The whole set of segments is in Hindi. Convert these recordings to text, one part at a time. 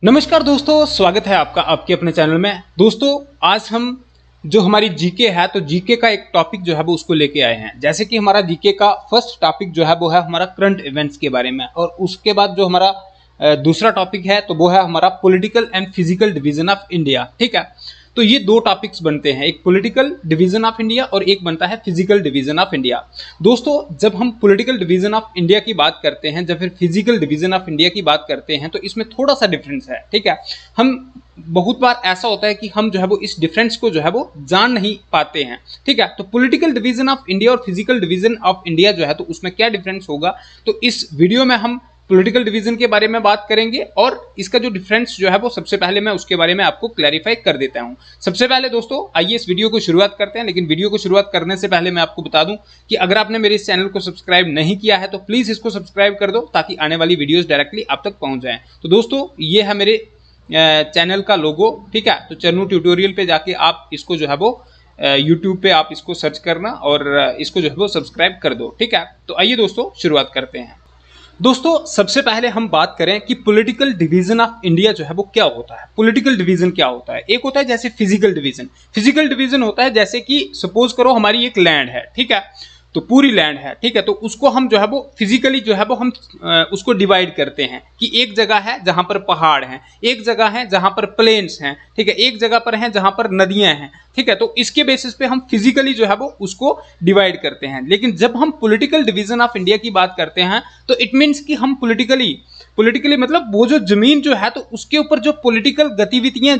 नमस्कार दोस्तों, स्वागत है आपका आपके अपने चैनल में। दोस्तों, आज हम जो हमारी जीके है तो जीके का एक टॉपिक जो है वो उसको लेके आए हैं। जैसे कि हमारा जीके का फर्स्ट टॉपिक जो है वो है हमारा करंट इवेंट्स के बारे में, और उसके बाद जो हमारा दूसरा टॉपिक है तो वो है हमारा political and physical division of India. ठीक है, तो ये दो टॉपिक्स बनते हैं, एक पॉलिटिकल डिवीजन ऑफ इंडिया और एक बनता है फिजिकल डिवीजन ऑफ इंडिया। दोस्तों, जब हम पॉलिटिकल डिवीजन ऑफ इंडिया की बात करते हैं, जब फिर फिजिकल डिवीजन ऑफ इंडिया की बात करते हैं, तो इसमें थोड़ा सा डिफरेंस है। ठीक है, हम बहुत बार ऐसा होता है कि हम जो है वो इस डिफरेंस को जो है वो जान नहीं पाते हैं। ठीक है, तो पॉलिटिकल डिवीजन ऑफ इंडिया और फिजिकल डिवीजन ऑफ इंडिया जो है तो उसमें क्या डिफरेंस होगा, तो इस वीडियो में हम पॉलिटिकल डिवीजन के बारे में बात करेंगे, और इसका जो डिफरेंस जो है वो सबसे पहले मैं उसके बारे में आपको क्लैरिफाई कर देता हूं। सबसे पहले दोस्तों, आइए इस वीडियो को शुरुआत करते हैं। लेकिन वीडियो को शुरुआत करने से पहले मैं आपको बता दूं कि अगर आपने मेरे इस चैनल को सब्सक्राइब नहीं किया है तो प्लीज इसको सब्सक्राइब कर दो, ताकि आने वाली वीडियोस डायरेक्टली आप तक पहुंच जाएं। तो दोस्तों, ये है मेरे चैनल का लोगो। ठीक है, तो चन्नू ट्यूटोरियल पे जाके आप इसको जो है वो यूट्यूब पे आप इसको सर्च करना और इसको जो है वो सब्सक्राइब कर दो। ठीक है, तो आइए दोस्तों शुरुआत करते हैं। दोस्तों, सबसे पहले हम बात करें कि पॉलिटिकल डिवीजन ऑफ इंडिया जो है वो क्या होता है। पॉलिटिकल डिवीजन क्या होता है? एक होता है जैसे फिजिकल डिवीजन। फिजिकल डिवीजन होता है जैसे कि सपोज करो हमारी एक लैंड है। ठीक है, तो पूरी लैंड है। ठीक है, तो उसको हम जो है वो फिजिकली जो है वो हम उसको डिवाइड करते हैं कि एक जगह है जहां पर पहाड़ हैं, एक जगह है जहां पर प्लेन्स हैं, ठीक है, एक जगह पर है जहां पर नदियां हैं। ठीक है, तो इसके बेसिस पे हम फिजिकली जो है वो उसको डिवाइड करते हैं। लेकिन जब हम पॉलिटिकल डिवीजन ऑफ इंडिया की बात करते हैं तो इट मीन्स कि हम पॉलिटिकली मतलब वो जो जमीन जो है तो उसके ऊपर जो पॉलिटिकल गतिविधियां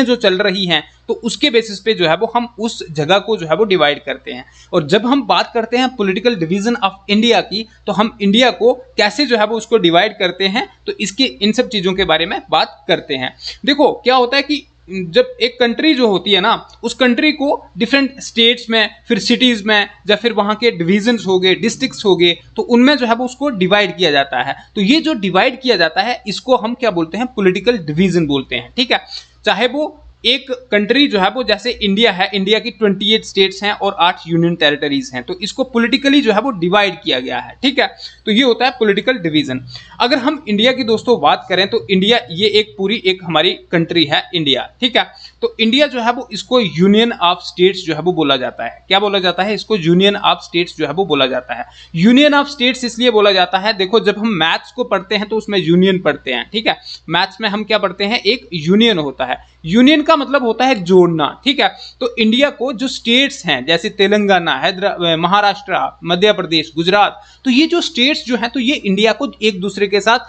जो चल रही हैं तो उसके बेसिस पे जो है वो हम उस जगह को जो है वो डिवाइड करते हैं। और जब हम बात करते हैं पॉलिटिकल डिवीजन ऑफ इंडिया की, तो हम इंडिया को कैसे जो है वो उसको डिवाइड करते हैं, तो इसके इन सब चीजों के बारे में बात करते हैं। देखो क्या होता है कि जब एक कंट्री जो होती है ना, उस कंट्री को डिफरेंट स्टेट्स में, फिर सिटीज में, या फिर वहां के डिविजन्स हो गए, डिस्ट्रिक्ट्स हो गए, तो उनमें जो है वो उसको डिवाइड किया जाता है। तो ये जो डिवाइड किया जाता है इसको हम क्या बोलते हैं? पॉलिटिकल डिवीजन बोलते हैं। ठीक है, चाहे वो एक कंट्री जो है वो जैसे इंडिया है, इंडिया की 28 स्टेट्स हैं और 8 यूनियन टेरिटरीज हैं, तो इसको पॉलिटिकली जो है वो डिवाइड किया गया है। ठीक है, तो ये होता है पॉलिटिकल डिवीजन। अगर हम इंडिया की दोस्तों बात करें तो इंडिया ये एक पूरी एक हमारी कंट्री है इंडिया। ठीक है, तो इंडिया जो है वो इसको यूनियन ऑफ स्टेट्स जो है वो बोला जाता है। क्या बोला जाता है? इसको यूनियन ऑफ स्टेट्स जो है वो बोला जाता है। यूनियन ऑफ स्टेट्स इसलिए बोला जाता है, देखो जब हम मैथ्स को पढ़ते हैं तो उसमें यूनियन पढ़ते हैं। ठीक है, मैथ्स में हम क्या पढ़ते हैं? एक यूनियन होता है। यूनियन का मतलब होता है जोड़ना। ठीक है, तो इंडिया को जो स्टेट्स हैं जैसे तेलंगाना, हैदराबाद, महाराष्ट्र, मध्य प्रदेश, गुजरात, तो ये जो स्टेट्स जो हैं तो ये इंडिया को एक दूसरे के साथ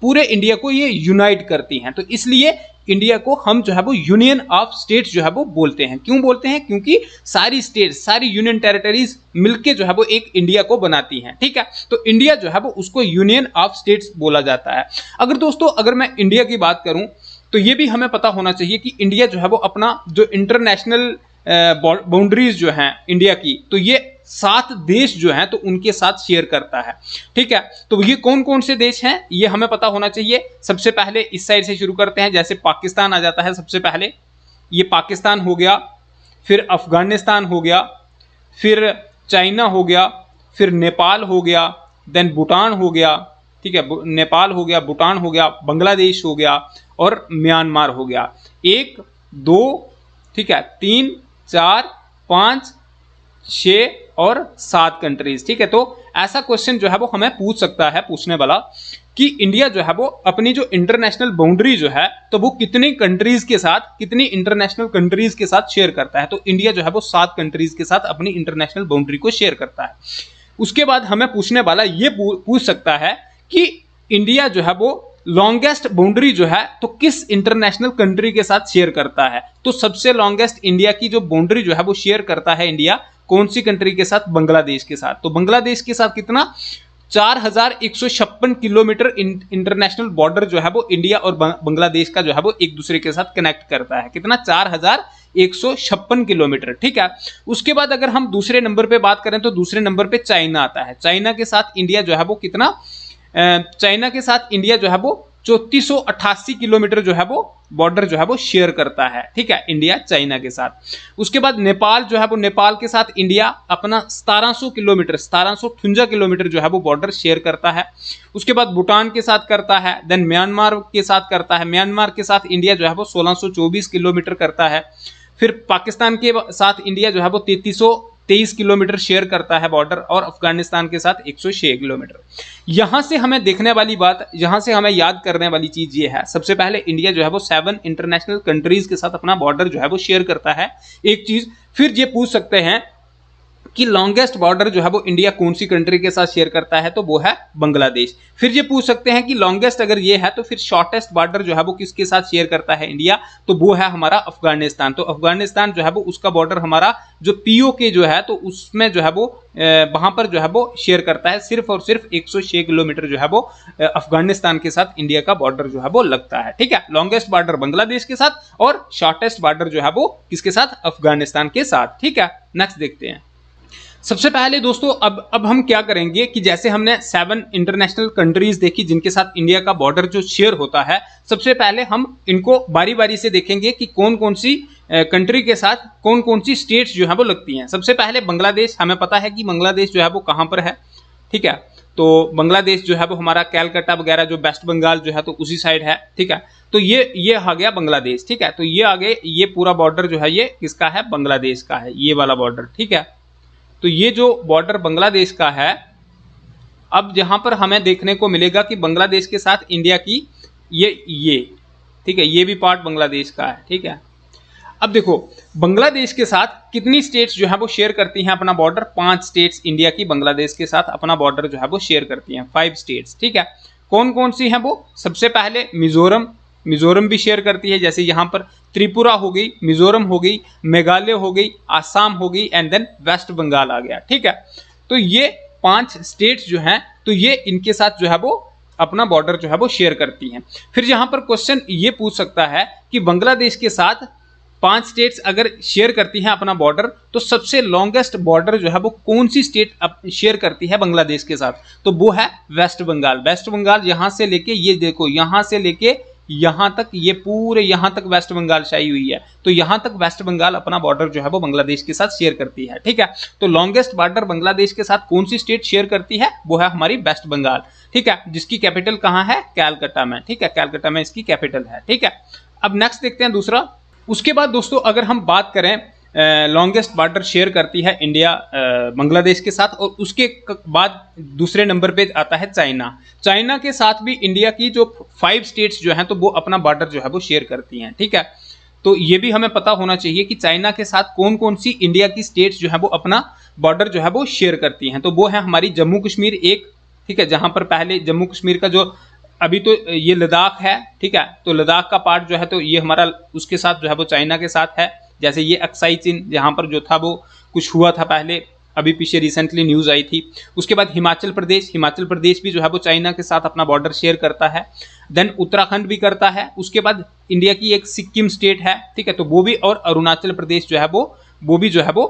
पूरे इंडिया को ये यूनाइट करती हैं। तो इसलिए इंडिया को हम जो है वो यूनियन ऑफ स्टेट्स जो है वो बोलते हैं। क्यों बोलते हैं? क्योंकि सारी स्टेट्स, सारी यूनियन टेरिटरीज मिलके जो है वो एक इंडिया को बनाती हैं। ठीक है, तो इंडिया जो है वो उसको यूनियन ऑफ स्टेट्स बोला जाता है। अगर मैं इंडिया की बात करूं तो ये भी हमें पता होना चाहिए कि इंडिया जो है वो अपना जो इंटरनेशनल बाउंड्रीज जो हैं इंडिया की, तो ये 7 देश जो हैं तो उनके साथ शेयर करता है। ठीक है, तो ये कौन कौन से देश हैं ये हमें पता होना चाहिए। सबसे पहले इस साइड से शुरू करते हैं, जैसे पाकिस्तान आ जाता है सबसे पहले, ये पाकिस्तान हो गया, फिर अफगानिस्तान हो गया, फिर चाइना हो गया, फिर नेपाल हो गया, देन भूटान हो गया। ठीक है, नेपाल हो गया, भूटान हो गया, बांग्लादेश हो गया और म्यांमार हो गया। 1 2 ठीक है, 3 4 5 6 और 7 कंट्रीज। ठीक है, तो ऐसा क्वेश्चन जो है वो हमें पूछ सकता है पूछने वाला कि इंडिया जो है वो अपनी जो इंटरनेशनल बाउंड्री जो है तो वो कितनी कंट्रीज के साथ, कितनी इंटरनेशनल कंट्रीज के साथ शेयर करता है। तो इंडिया जो है वो 7 कंट्रीज के साथ अपनी इंटरनेशनल बाउंड्री को शेयर करता है। उसके बाद हमें पूछने वाला ये पूछ सकता है कि इंडिया जो है वो लॉन्गेस्ट बाउंड्री जो है तो किस इंटरनेशनल कंट्री के साथ शेयर करता है। तो सबसे लॉन्गेस्ट इंडिया की जो बाउंड्री जो है वो शेयर करता है इंडिया कौन सी कंट्री के साथ? बांग्लादेश के साथ। तो बांग्लादेश के साथ कितना? 4156 किलोमीटर इंटरनेशनल बॉर्डर जो है वो इंडिया और बांग्लादेश का जो है वो एक दूसरे के साथ कनेक्ट करता है। कितना? 4156 किलोमीटर। ठीक है, उसके बाद अगर हम दूसरे नंबर पे बात करें तो दूसरे नंबर पे चाइना आता है। चाइना के साथ इंडिया जो है वो कितना? चाइना के साथ इंडिया जो है वो 3488 किलोमीटर जो है वो बॉर्डर जो है वो शेयर करता है, ठीक है, इंडिया चाइना के साथ। उसके बाद नेपाल जो है वो, नेपाल के साथ इंडिया अपना 1700 किलोमीटर, 1758 किलोमीटर जो है वो बॉर्डर शेयर करता है। उसके बाद भूटान के साथ करता है, देन म्यांमार के साथ करता है, म्यांमार के साथ इंडिया जो है वो 1624 किलोमीटर करता है। फिर पाकिस्तान के साथ इंडिया जो है वो 3323 किलोमीटर शेयर करता है बॉर्डर, और अफगानिस्तान के साथ 106 किलोमीटर। यहां से हमें देखने वाली बात, यहां से हमें याद करने वाली चीज ये है, सबसे पहले इंडिया जो है वो 7 इंटरनेशनल कंट्रीज के साथ अपना बॉर्डर जो है वो शेयर करता है, एक चीज। फिर ये पूछ सकते हैं कि लॉन्गेस्ट बॉर्डर जो है वो इंडिया कौन सी कंट्री के साथ शेयर करता है, तो वो है बांग्लादेश। फिर ये पूछ सकते हैं कि लॉन्गेस्ट अगर ये है तो फिर शॉर्टेस्ट बॉर्डर जो है वो किसके साथ शेयर करता है इंडिया, तो वो है हमारा अफगानिस्तान। तो अफगानिस्तान जो है वो, उसका बॉर्डर हमारा जो पीओके जो है, तो उसमें जो है वो वहां पर जो है वो शेयर करता है, सिर्फ और सिर्फ 106 किलोमीटर जो है वो अफगानिस्तान के साथ इंडिया का बॉर्डर जो है वो लगता है, ठीक है। लॉन्गेस्ट बॉर्डर बांग्लादेश के साथ और शॉर्टेस्ट बॉर्डर जो है वो किसके साथ, अफगानिस्तान के साथ, ठीक है। नेक्स्ट देखते हैं। सबसे पहले दोस्तों अब हम क्या करेंगे कि जैसे हमने 7 इंटरनेशनल कंट्रीज देखी जिनके साथ इंडिया का बॉर्डर जो शेयर होता है, सबसे पहले हम इनको बारी बारी से देखेंगे कि कौन कौन सी कंट्री के साथ कौन कौन सी स्टेट्स जो है वो लगती हैं। सबसे पहले बांग्लादेश, हमें पता है कि बांग्लादेश जो है वो कहाँ पर है, ठीक है। तो बांग्लादेश जो है वो हमारा कैलकाटा वगैरह जो वेस्ट बंगाल जो है तो उसी साइड है, ठीक है। तो ये आ गया बांग्लादेश, ठीक है। तो ये आगे ये पूरा बॉर्डर जो है ये किसका है, बांग्लादेश का है, ये वाला बॉर्डर, ठीक है। तो ये जो बॉर्डर बांग्लादेश का है, अब यहां पर हमें देखने को मिलेगा कि बांग्लादेश के साथ इंडिया की ये ठीक है, ये भी पार्ट बांग्लादेश का है, ठीक है। अब देखो बांग्लादेश के साथ कितनी स्टेट्स जो है वो शेयर करती हैं अपना बॉर्डर, 5 स्टेट्स इंडिया की बांग्लादेश के साथ अपना बॉर्डर जो है वो शेयर करती हैं, 5 स्टेट्स, ठीक है। कौन कौन सी हैं वो, सबसे पहले मिजोरम भी शेयर करती है, जैसे यहाँ पर त्रिपुरा हो गई, मिजोरम हो गई, मेघालय हो गई, आसाम हो गई, एंड देन वेस्ट बंगाल आ गया, ठीक है। तो ये 5 स्टेट्स जो हैं, तो ये इनके साथ जो है वो अपना बॉर्डर जो है वो शेयर करती हैं। फिर यहाँ पर क्वेश्चन ये पूछ सकता है कि बांग्लादेश के साथ 5 स्टेट्स अगर शेयर करती हैं अपना बॉर्डर, तो सबसे लॉन्गेस्ट बॉर्डर जो है वो कौन सी स्टेट शेयर करती है बांग्लादेश के साथ, तो वो है वेस्ट बंगाल। वेस्ट बंगाल यहाँ से लेके ये देखो, यहाँ से लेके यहां तक, ये पूरे यहां तक वेस्ट बंगाल छाई हुई है, तो यहां तक वेस्ट बंगाल अपना बॉर्डर जो है वो बांग्लादेश के साथ शेयर करती है, ठीक है। तो लॉन्गेस्ट बॉर्डर बांग्लादेश के साथ कौन सी स्टेट शेयर करती है, वो है हमारी वेस्ट बंगाल, ठीक है, जिसकी कैपिटल कहां है, कैलकाटा में, ठीक है, कैलकाटा में इसकी कैपिटल है, ठीक है। अब नेक्स्ट देखते हैं दूसरा। उसके बाद दोस्तों अगर हम बात करें लॉन्गेस्ट बॉर्डर शेयर करती है इंडिया बांग्लादेश के साथ, और उसके बाद दूसरे नंबर पे आता है चाइना। चाइना के साथ भी इंडिया की जो 5 स्टेट्स जो हैं तो वो अपना बॉर्डर जो है वो शेयर करती हैं, ठीक है। तो ये भी हमें पता होना चाहिए कि चाइना के साथ कौन कौन सी इंडिया की स्टेट्स जो है वो अपना बॉर्डर जो है वो शेयर करती हैं। तो वो है हमारी जम्मू कश्मीर एक, ठीक है, जहां पर पहले जम्मू कश्मीर का जो अभी तो ये लद्दाख है, ठीक है, तो लद्दाख का पार्ट जो है तो ये हमारा उसके साथ जो है वो चाइना के साथ है। जैसे ये अक्साई चीन जहां पर जो था वो कुछ हुआ था पहले, अभी पीछे रिसेंटली न्यूज आई थी। उसके बाद हिमाचल प्रदेश भी जो है वो चाइना के साथ अपना बॉर्डर शेयर करता है। देन उत्तराखंड भी करता है। उसके बाद इंडिया की एक सिक्किम स्टेट है, ठीक है, तो वो भी, और अरुणाचल प्रदेश जो है वो भी जो है वो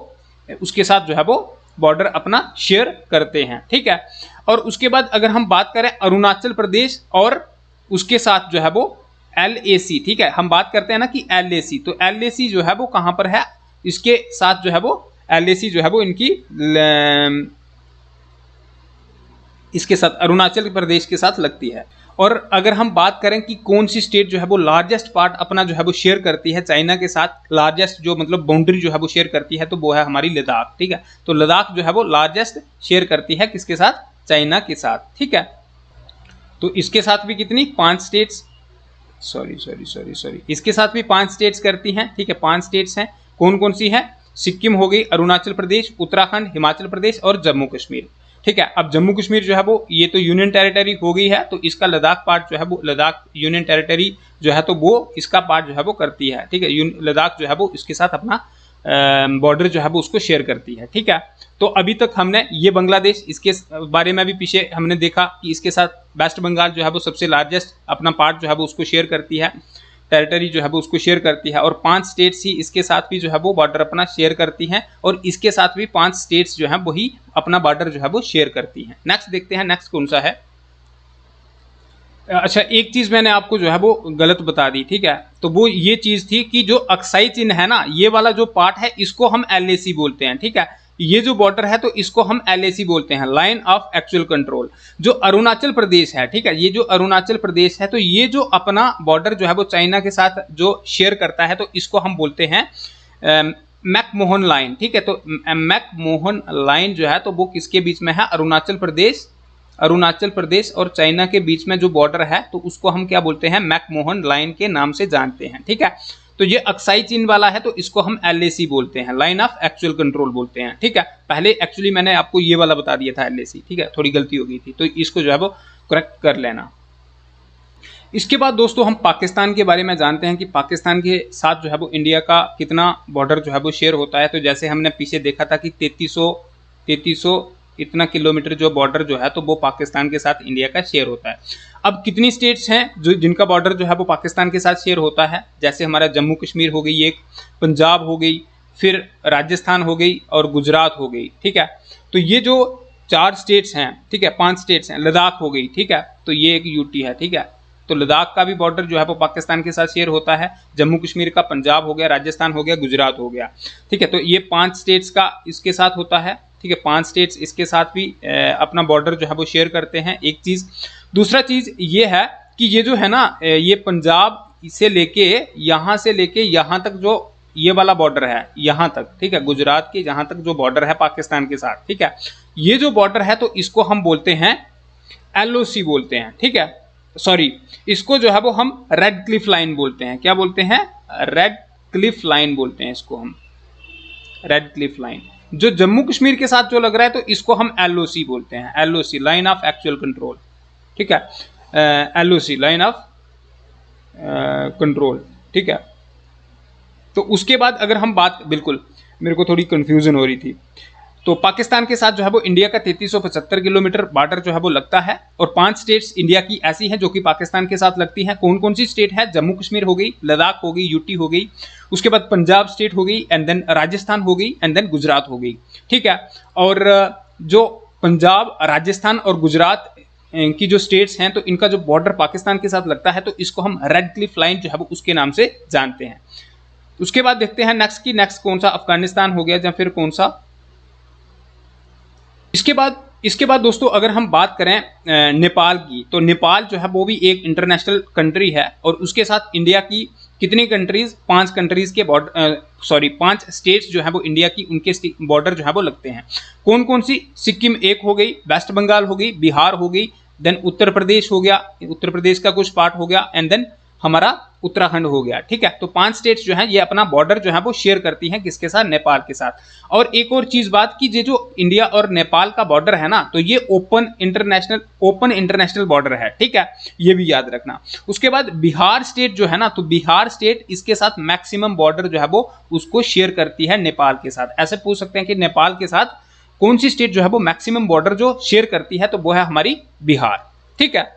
उसके साथ जो है वो बॉर्डर अपना शेयर करते हैं, ठीक है। और उसके बाद अगर हम बात करें अरुणाचल प्रदेश और उसके साथ जो है वो LAC, ठीक है, हम बात करते हैं ना कि LAC, तो LAC जो है वो कहां पर है, इसके साथ जो है वो LAC जो है वो इनकी इसके साथ अरुणाचल प्रदेश के साथ लगती है। और अगर हम बात करें कि कौन सी स्टेट जो है वो लार्जेस्ट पार्ट अपना जो है वो शेयर करती है चाइना के साथ, लार्जेस्ट जो मतलब बाउंड्री जो है वो शेयर करती है, तो वो है हमारी लद्दाख, ठीक है। तो लद्दाख जो है वो लार्जेस्ट शेयर करती है किसके साथ, चाइना के साथ, ठीक है। तो इसके साथ भी कितनी, 5 स्टेट्स, सॉरी इसके साथ भी 5 स्टेट्स करती हैं, ठीक है, 5 स्टेट्स हैं। कौन कौन सी है, सिक्किम हो गई, अरुणाचल प्रदेश, उत्तराखंड, हिमाचल प्रदेश और जम्मू कश्मीर, ठीक है। अब जम्मू कश्मीर जो है वो ये तो यूनियन टेरिटरी हो गई है, तो इसका लद्दाख पार्ट जो है वो, लद्दाख यूनियन टेरिटरी जो है तो वो इसका पार्ट जो है वो करती है, ठीक है। लद्दाख जो है वो इसके साथ अपना बॉर्डर जो है वो उसको शेयर करती है, ठीक है। तो अभी तक हमने ये बांग्लादेश, इसके बारे में भी पीछे हमने देखा कि इसके साथ वेस्ट बंगाल जो है वो सबसे लार्जेस्ट अपना पार्ट जो है वो उसको शेयर करती है, टेरिटरी जो है वो उसको शेयर करती है, और 5 स्टेट्स ही इसके साथ भी जो है वो बॉर्डर अपना शेयर करती हैं, और इसके साथ भी 5 स्टेट्स जो हैं वही अपना बॉर्डर जो है वो शेयर करती हैं। नेक्स्ट देखते हैं, नेक्स्ट कौन सा है। अच्छा, एक चीज मैंने आपको जो है वो गलत बता दी, ठीक है। तो वो ये चीज थी कि जो अक्साई चिन्ह है ना, ये वाला जो पार्ट है इसको हम LAC बोलते हैं, ठीक है। ये जो बॉर्डर है तो इसको हम LAC बोलते हैं, लाइन ऑफ एक्चुअल कंट्रोल। जो अरुणाचल प्रदेश है, ठीक है, ये जो अरुणाचल प्रदेश है तो ये जो अपना बॉर्डर जो है वो चाइना के साथ जो शेयर करता है तो इसको हम बोलते हैं मैकमोहन लाइन, ठीक है। तो मैकमोहन लाइन जो है तो वो किसके बीच में है, अरुणाचल प्रदेश और चाइना के बीच में जो बॉर्डर है तो उसको हम क्या बोलते हैं, मैकमोहन लाइन के नाम से जानते हैं, ठीक है। तो ये अक्साई चिन्ह वाला है तो इसको हम LAC बोलते हैं, लाइन ऑफ एक्चुअल कंट्रोल बोलते हैं, ठीक है। पहले एक्चुअली मैंने आपको ये वाला बता दिया था LAC, ठीक है, थोड़ी गलती हो गई थी, तो इसको जो है वो करेक्ट कर लेना। इसके बाद दोस्तों हम पाकिस्तान के बारे में जानते हैं कि पाकिस्तान के साथ जो है वो इंडिया का कितना बॉर्डर जो है वो शेयर होता है। तो जैसे हमने पीछे देखा था कि 3300 इतना किलोमीटर जो बॉर्डर जो है तो वो पाकिस्तान के साथ इंडिया का शेयर होता है। अब कितनी स्टेट्स हैं जो जिनका बॉर्डर जो है वो पाकिस्तान के साथ शेयर होता है, जैसे हमारा जम्मू कश्मीर हो गई एक, पंजाब हो गई, फिर राजस्थान हो गई और गुजरात हो गई, ठीक है। तो ये जो 4 स्टेट्स हैं, ठीक है, 5 स्टेट्स हैं, लद्दाख हो गई, ठीक है, तो ये एक यूटी है, ठीक है। तो लद्दाख का भी बॉर्डर जो है वो पाकिस्तान के साथ शेयर होता है, जम्मू कश्मीर का पंजाब हो गया, राजस्थान हो गया, गुजरात हो गया, ठीक है। तो ये 5 स्टेट्स का इसके साथ होता है, ठीक है, 5 स्टेट्स इसके साथ भी अपना बॉर्डर जो है वो शेयर करते हैं, एक चीज़। दूसरा चीज़ ये है कि ये जो है ना, ये पंजाब से लेके यहाँ तक जो ये वाला बॉर्डर है यहाँ तक, ठीक है, गुजरात के जहाँ तक जो बॉर्डर है पाकिस्तान के साथ, ठीक है, ये जो बॉर्डर है तो इसको हम बोलते हैं LOC बोलते हैं, ठीक है। सॉरी, इसको जो है वो हम रेड क्लिफ लाइन बोलते हैं, क्या बोलते हैं, रेड क्लिफ लाइन बोलते हैं इसको हम, रेड क्लिफ लाइन। जो जम्मू कश्मीर के साथ जो लग रहा है तो इसको हम LOC बोलते हैं, LOC line of actual control, ठीक है, LOC लाइन ऑफ कंट्रोल, ठीक है। तो उसके बाद अगर हम बात, बिल्कुल मेरे को थोड़ी कंफ्यूजन हो रही थी, तो पाकिस्तान के साथ जो है वो इंडिया का 3375 किलोमीटर बॉर्डर जो है वो लगता है, और 5 स्टेट्स इंडिया की ऐसी हैं जो कि पाकिस्तान के साथ लगती हैं। कौन कौन सी स्टेट है, जम्मू कश्मीर हो गई, लद्दाख हो गई, यूटी हो गई, उसके बाद पंजाब स्टेट हो गई, एंड देन राजस्थान हो गई, एंड देन गुजरात हो गई, ठीक है। और जो पंजाब, राजस्थान और गुजरात की जो स्टेट्स हैं तो इनका जो बॉर्डर पाकिस्तान के साथ लगता है तो इसको हम रेड क्लिफ लाइन जो है वो उसके नाम से जानते हैं। उसके बाद देखते हैं नेक्स्ट कौन सा, अफगानिस्तान हो गया या फिर कौन सा। इसके बाद दोस्तों अगर हम बात करें नेपाल की, तो नेपाल जो है वो भी एक इंटरनेशनल कंट्री है, और उसके साथ इंडिया की कितनी कंट्रीज, 5 कंट्रीज के बॉर्डर, 5 स्टेट्स जो है वो इंडिया की उनके बॉर्डर जो है वो लगते हैं। कौन कौन सी, सिक्किम एक हो गई, वेस्ट बंगाल हो गई, बिहार हो गई, देन उत्तर प्रदेश हो गया, उत्तर प्रदेश का कुछ पार्ट हो गया, एंड देन हमारा उत्तराखंड हो गया, ठीक है। तो 5 स्टेट्स जो है ये अपना बॉर्डर जो है वो शेयर करती हैं, किसके साथ, नेपाल के साथ। और एक और चीज बात की, ये जो इंडिया और नेपाल का बॉर्डर है ना तो ये ओपन इंटरनेशनल बॉर्डर है, ठीक है, ये भी याद रखना। उसके बाद बिहार स्टेट जो है ना, तो बिहार स्टेट इसके साथ मैक्सिमम बॉर्डर जो है वो उसको शेयर करती है नेपाल के साथ। ऐसे पूछ सकते हैं कि नेपाल के साथ कौन सी स्टेट जो है वो मैक्सिमम बॉर्डर जो शेयर करती है, तो वो है हमारी बिहार, ठीक है।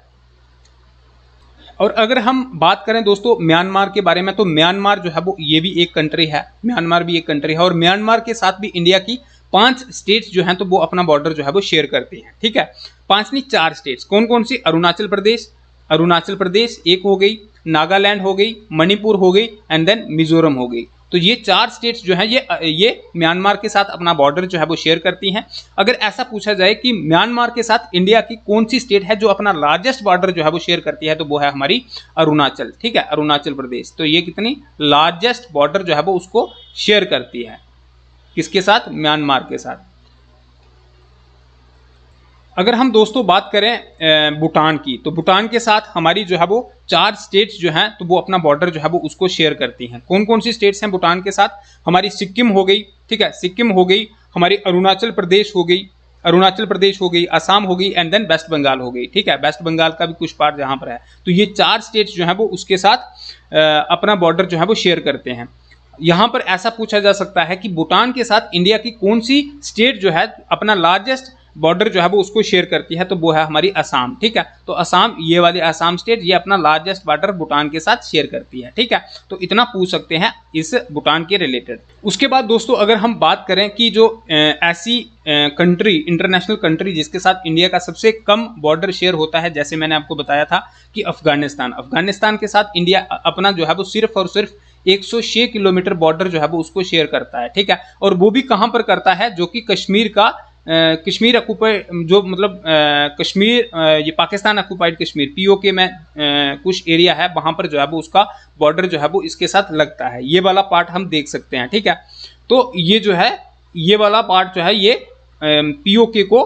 और अगर हम बात करें दोस्तों म्यांमार के बारे में, तो म्यांमार जो है वो ये भी एक कंट्री है, म्यांमार भी एक कंट्री है, और म्यांमार के साथ भी इंडिया की 5 स्टेट्स जो हैं तो वो अपना बॉर्डर जो है वो शेयर करती हैं, ठीक है। 5 नहीं 4 स्टेट्स, कौन कौन सी, अरुणाचल प्रदेश एक हो गई, नागालैंड हो गई, मणिपुर हो गई, एंड देन मिजोरम हो गई। तो ये 4 स्टेट्स जो हैं ये म्यांमार के साथ अपना बॉर्डर जो है वो शेयर करती हैं। अगर ऐसा पूछा जाए कि म्यांमार के साथ इंडिया की कौन सी स्टेट है जो अपना लार्जेस्ट बॉर्डर जो है वो शेयर करती है, तो वो है हमारी अरुणाचल, ठीक है, अरुणाचल प्रदेश। तो ये कितनी लार्जेस्ट बॉर्डर जो है वो उसको शेयर करती है, किसके साथ, म्यांमार के साथ। अगर हम दोस्तों बात करें भूटान की, तो भूटान के साथ हमारी जो है वो 4 स्टेट्स जो हैं तो वो अपना बॉर्डर जो है वो उसको शेयर करती हैं। कौन कौन सी स्टेट्स हैं भूटान के साथ, हमारी सिक्किम हो गई, ठीक है, सिक्किम हो गई, हमारी अरुणाचल प्रदेश हो गई, असम हो गई, एंड देन वेस्ट बंगाल हो गई, ठीक है, वेस्ट बंगाल का भी कुछ पार्ट यहाँ पर है। तो ये 4 स्टेट्स जो है वो उसके साथ अपना बॉर्डर जो है वो शेयर करते हैं। यहाँ पर ऐसा पूछा जा सकता है कि भूटान के साथ इंडिया की कौन सी स्टेट जो है अपना लार्जेस्ट बॉर्डर जो है वो उसको शेयर करती है, तो वो है हमारी असम। ठीक है, तो असम, ये वाली असम स्टेट, ये अपना लार्जेस्ट बॉर्डर भूटान के साथ शेयर करती है। ठीक है, तो इतना पूछ सकते हैं इस भूटान के रिलेटेड। उसके बाद दोस्तों अगर हम बात करें कि जो ऐसी कंट्री, इंटरनेशनल कंट्री जिसके साथ इंडिया का सबसे कम बॉर्डर शेयर होता है, जैसे मैंने आपको बताया था कि अफगानिस्तान। अफगानिस्तान के साथ इंडिया अपना जो है वो सिर्फ और सिर्फ 106 किलोमीटर बॉर्डर जो है वो उसको शेयर करता है। ठीक है, और वो भी कहां पर करता है, जो कि कश्मीर का कश्मीर ऑक्युपाइड, जो मतलब कश्मीर, ये पाकिस्तान ऑक्युपाइड कश्मीर पीओके में कुछ एरिया है, वहां पर जो है वो उसका बॉर्डर जो है वो इसके साथ लगता है। ये वाला पार्ट हम देख सकते हैं। ठीक है, तो ये जो है, ये वाला पार्ट जो है ये पीओके को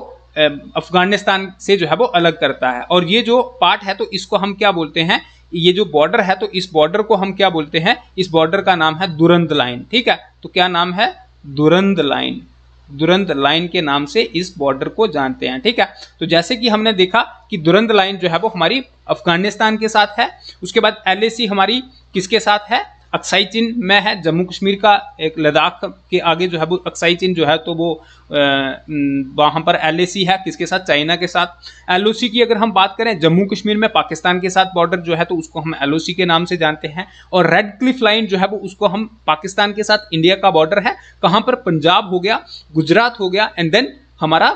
अफगानिस्तान से जो है वो अलग करता है। और ये जो पार्ट है तो इसको हम क्या बोलते हैं, ये जो बॉर्डर है तो इस बॉर्डर को हम क्या बोलते हैं, इस बॉर्डर का नाम है दुरंद लाइन। ठीक है, तो क्या नाम है, दुरंद लाइन। दुरंद लाइन के नाम से इस बॉर्डर को जानते हैं। ठीक है, तो जैसे कि हमने देखा कि दुरंद लाइन जो है वो हमारी अफगानिस्तान के साथ है। उसके बाद एलएसी हमारी किसके साथ है, अक्साई चीन में है, जम्मू कश्मीर का एक लद्दाख के आगे जो है वो अक्साई चीन जो है, तो वो वहां पर एलएसी है किसके साथ, चाइना के साथ। एलओसी की अगर हम बात करें, जम्मू कश्मीर में पाकिस्तान के साथ बॉर्डर जो है तो उसको हम एलओसी के नाम से जानते हैं। और रेड क्लिफ लाइन जो है वो उसको हम, पाकिस्तान के साथ इंडिया का बॉर्डर है, कहां पर, पंजाब हो गया, गुजरात हो गया, एंड देन हमारा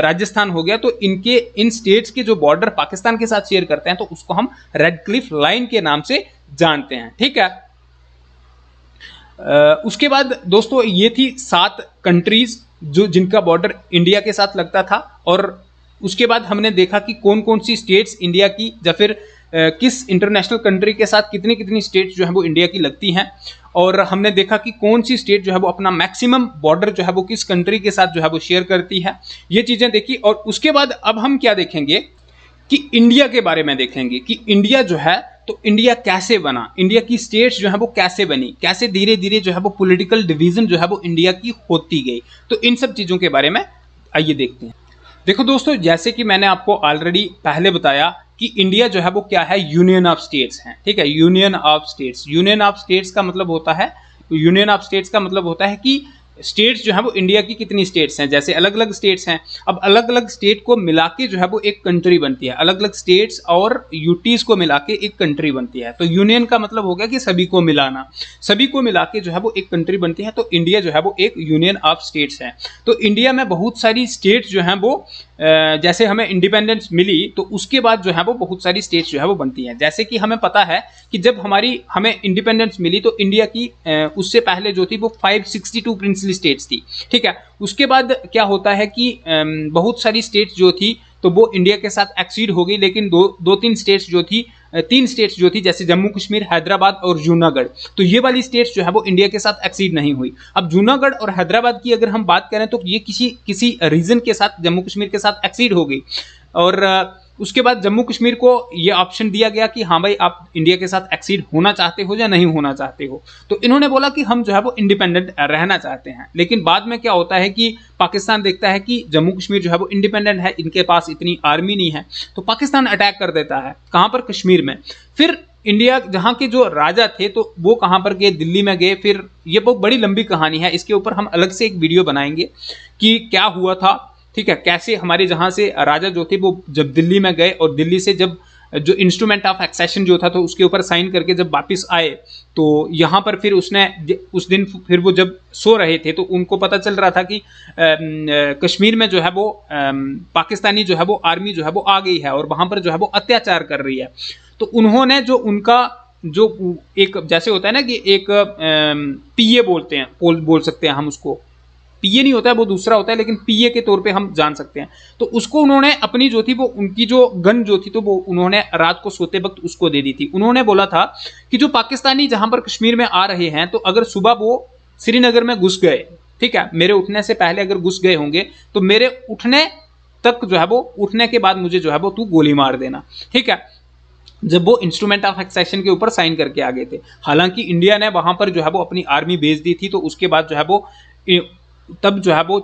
राजस्थान हो गया। तो इनके, इन स्टेट्स के जो बॉर्डर पाकिस्तान के साथ शेयर करते हैं तो उसको हम रेड क्लिफ लाइन के नाम से जानते हैं। ठीक है, उसके बाद दोस्तों ये थी 7 कंट्रीज जो जिनका बॉर्डर इंडिया के साथ लगता था। और उसके बाद हमने देखा कि कौन कौन सी स्टेट्स इंडिया की, या फिर किस इंटरनेशनल कंट्री के साथ कितनी कितनी स्टेट्स जो है वो इंडिया की लगती हैं। और हमने देखा कि कौन सी स्टेट जो है वो अपना मैक्सिमम बॉर्डर जो है वो किस कंट्री के साथ जो है वो शेयर करती है, ये चीजें देखी। और उसके बाद अब हम क्या देखेंगे कि इंडिया के बारे में देखेंगे कि इंडिया जो है तो इंडिया कैसे बना, इंडिया की स्टेट्स जो है वो कैसे बनी, कैसे धीरे धीरे जो है वो पॉलिटिकल डिवीजन जो है वो इंडिया की होती गई। तो इन सब चीजों के बारे में आइए देखते हैं। देखो दोस्तों, जैसे कि मैंने आपको ऑलरेडी पहले बताया कि इंडिया जो है वो क्या है, यूनियन ऑफ स्टेट्स है। ठीक है, union of states. Union of states का मतलब होता है, यूनियन ऑफ स्टेट्स का मतलब होता है कि स्टेट्स जो है वो इंडिया की कितनी स्टेट्स हैं, जैसे अलग अलग स्टेट्स हैं, अब अलग अलग स्टेट को मिला के जो है वो एक कंट्री बनती है। अलग अलग स्टेट्स और यूटीज को मिला के एक कंट्री बनती है। तो यूनियन का मतलब हो गया कि सभी को मिलाना, सभी को मिला के जो है वो एक कंट्री बनती है। तो इंडिया जो है वो एक यूनियन ऑफ स्टेट्स है। तो इंडिया में बहुत सारी स्टेट्स जो हैं वो, जैसे हमें इंडिपेंडेंस मिली तो उसके बाद जो है वो बहुत सारी स्टेट्स जो है वो बनती हैं। जैसे कि हमें पता है कि जब हमें इंडिपेंडेंस मिली तो इंडिया की उससे पहले जो थी वो 562 प्रिंसली स्टेट्स थी। ठीक है, उसके बाद क्या होता है कि बहुत सारी स्टेट्स जो थी तो वो इंडिया के साथ एक्सीड हो गई, लेकिन तीन स्टेट्स जो थी जैसे जम्मू कश्मीर, हैदराबाद और जूनागढ़, तो ये वाली स्टेट्स जो है वो इंडिया के साथ एक्सीड नहीं हुई। अब जूनागढ़ और हैदराबाद की अगर हम बात करें तो ये किसी रीजन के साथ, जम्मू कश्मीर के साथ एक्सीड हो गई। और उसके बाद जम्मू कश्मीर को ये ऑप्शन दिया गया कि हाँ भाई आप इंडिया के साथ एक्सीड होना चाहते हो या नहीं होना चाहते हो। तो इन्होंने बोला कि हम जो है वो इंडिपेंडेंट रहना चाहते हैं। लेकिन बाद में क्या होता है कि पाकिस्तान देखता है कि जम्मू कश्मीर जो है वो इंडिपेंडेंट है, इनके पास इतनी आर्मी नहीं है, तो पाकिस्तान अटैक कर देता है। कहाँ पर, कश्मीर में। फिर इंडिया जहाँ के जो राजा थे तो वो कहाँ पर गए, दिल्ली में गए। फिर ये बहुत बड़ी लंबी कहानी है, इसके ऊपर हम अलग से एक वीडियो बनाएंगे कि क्या हुआ था। ठीक है, कैसे हमारे जहां से राजा जो थे वो जब दिल्ली में गए और दिल्ली से जब जो इंस्ट्रूमेंट ऑफ एक्सेशन जो था तो उसके ऊपर साइन करके जब वापस आए तो यहाँ पर फिर उसने उस दिन फिर वो जब सो रहे थे तो उनको पता चल रहा था कि कश्मीर में जो है वो पाकिस्तानी जो है वो आर्मी जो है वो आ गई है और वहां पर जो है वो अत्याचार कर रही है। तो उन्होंने जो उनका जो एक, जैसे होता है ना कि एक पीए बोलते हैं, बोल सकते हैं हम उसको, पीए नहीं होता है वो दूसरा होता है, लेकिन पीए के तौर पे हम जान सकते हैं। तो उसको उन्होंने अपनी जो थी वो, उनकी जो गन जो थी तो वो उन्होंने रात को सोते वक्त उसको दे दी थी। उन्होंने बोला था कि जो पाकिस्तानी जहां पर कश्मीर में आ रहे हैं तो अगर सुबह वो श्रीनगर में घुस गए, ठीक है, मेरे उठने से पहले अगर घुस गए होंगे तो मेरे उठने तक जो है वो, उठने के बाद मुझे जो है वो तू गोली मार देना। ठीक है, जब वो इंस्ट्रूमेंट ऑफ एक्सेशन के ऊपर साइन करके आ गए थे। हालांकि इंडिया ने वहां पर जो है वो अपनी आर्मी भेज दी थी। तो उसके बाद जो है वो तब जो है वो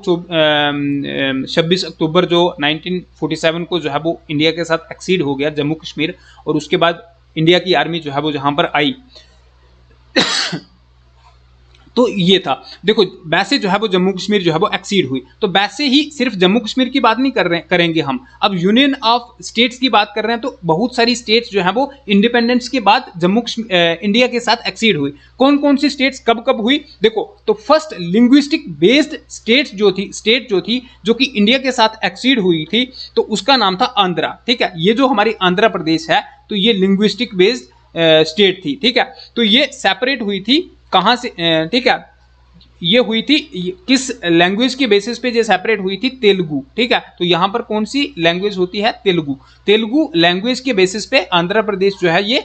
26 अक्टूबर जो 1947 को जो है वो इंडिया के साथ एक्सीड हो गया जम्मू कश्मीर। और उसके बाद इंडिया की आर्मी जो है वो जहां पर आई तो ये था। देखो वैसे जो है वो जम्मू कश्मीर जो है वो एक्सीड हुई, तो वैसे ही सिर्फ जम्मू कश्मीर की बात नहीं करेंगे हम, अब यूनियन ऑफ स्टेट्स की बात कर रहे हैं, तो बहुत सारी स्टेट्स जो है वो इंडिपेंडेंस के बाद इंडिया के साथ एक्सीड हुई। कौन कौन सी स्टेट्स कब कब हुई, देखो तो फर्स्ट लिंग्विस्टिक बेस्ड स्टेट जो थी जो कि इंडिया के साथ एक्सीड हुई थी, तो उसका नाम था आंध्रा। ठीक है, ये जो हमारी आंध्र प्रदेश है तो ये लिंग्विस्टिक बेस्ड स्टेट थी। ठीक है, तो ये सेपरेट हुई थी कहां से, ठीक है, ये हुई थी किस लैंग्वेज के बेसिस पे ये सेपरेट हुई थी, तेलुगु। ठीक है, तो यहां पर कौन सी लैंग्वेज होती है, तेलुगु। तेलुगु लैंग्वेज के बेसिस पे आंध्र प्रदेश जो है ये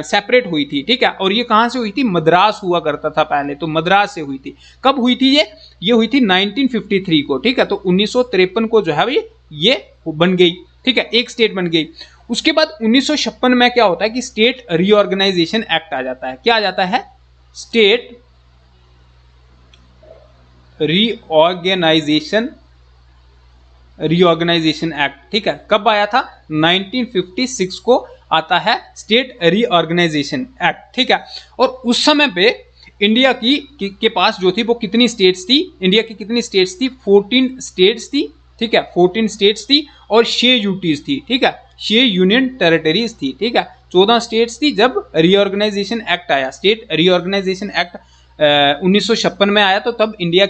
सेपरेट हुई थी। ठीक है, और ये कहां से हुई थी, मद्रास हुआ करता था पहले, तो मद्रास से हुई थी। कब हुई थी ये हुई थी 1953 को। ठीक है, तो 1953 को जो है ये बन गई। ठीक है, एक स्टेट बन गई। उसके बाद 1956 में क्या होता है कि स्टेट रीऑर्गेनाइजेशन एक्ट आ जाता है। क्या आ जाता है, स्टेट रीऑर्गेनाइजेशन एक्ट। ठीक है, कब आया था, 1956 को आता है स्टेट रीऑर्गेनाइजेशन एक्ट। ठीक है, और उस समय पे इंडिया के पास जो थी वो कितनी स्टेट्स थी, इंडिया की कितनी स्टेट्स थी, 14 स्टेट्स थी। ठीक है, 14 स्टेट्स थी और 6 यूटीज थी। ठीक है, 6 यूनियन टेरिटरीज थी। ठीक है, 14 स्टेट्स थी जब रीऑर्गेनाइजेशन एक्ट आया। स्टेट रीऑर्गेनाइजेशन एक्ट 1956 में आया, तो तब इंडिया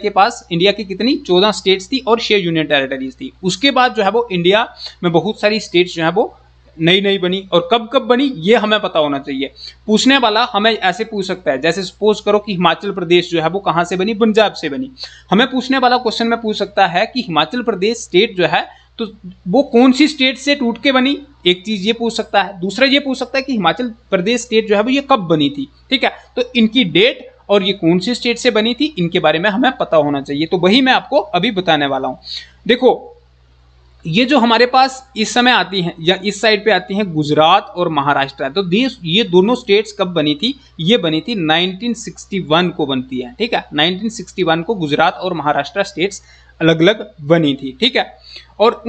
की कितनी 14 स्टेट्स थी और 6 यूनियन टेरिटरीज थी। उसके बाद जो है वो इंडिया में बहुत सारी स्टेट्स जो है वो नई बनी, और कब कब बनी ये हमें पता होना चाहिए। पूछने वाला हमें ऐसे पूछ सकता है, जैसे सपोज करो कि हिमाचल प्रदेश जो है वो कहां से बनी, पंजाब से बनी। हमें पूछने वाला क्वेश्चन में पूछ सकता है कि हिमाचल प्रदेश स्टेट जो है तो वो कौन सी स्टेट से टूट के बनी, एक चीज ये पूछ सकता है। दूसरा ये पूछ सकता है कि हिमाचल प्रदेश स्टेट जो है वो ये कब बनी थी। ठीक है, तो इनकी डेट और ये कौन सी स्टेट से बनी थी, इनके बारे में हमें पता होना चाहिए। तो वही मैं आपको अभी बताने वाला हूं। देखो ये जो हमारे पास इस समय आती हैं या इस साइड पे आती हैं गुजरात और महाराष्ट्र, तो ये दोनों स्टेट्स कब बनी थी, ये बनी थी 1961 को बनती है। ठीक है, 1961 को गुजरात और महाराष्ट्र स्टेट्स अलग अलग बनी थी। ठीक है, और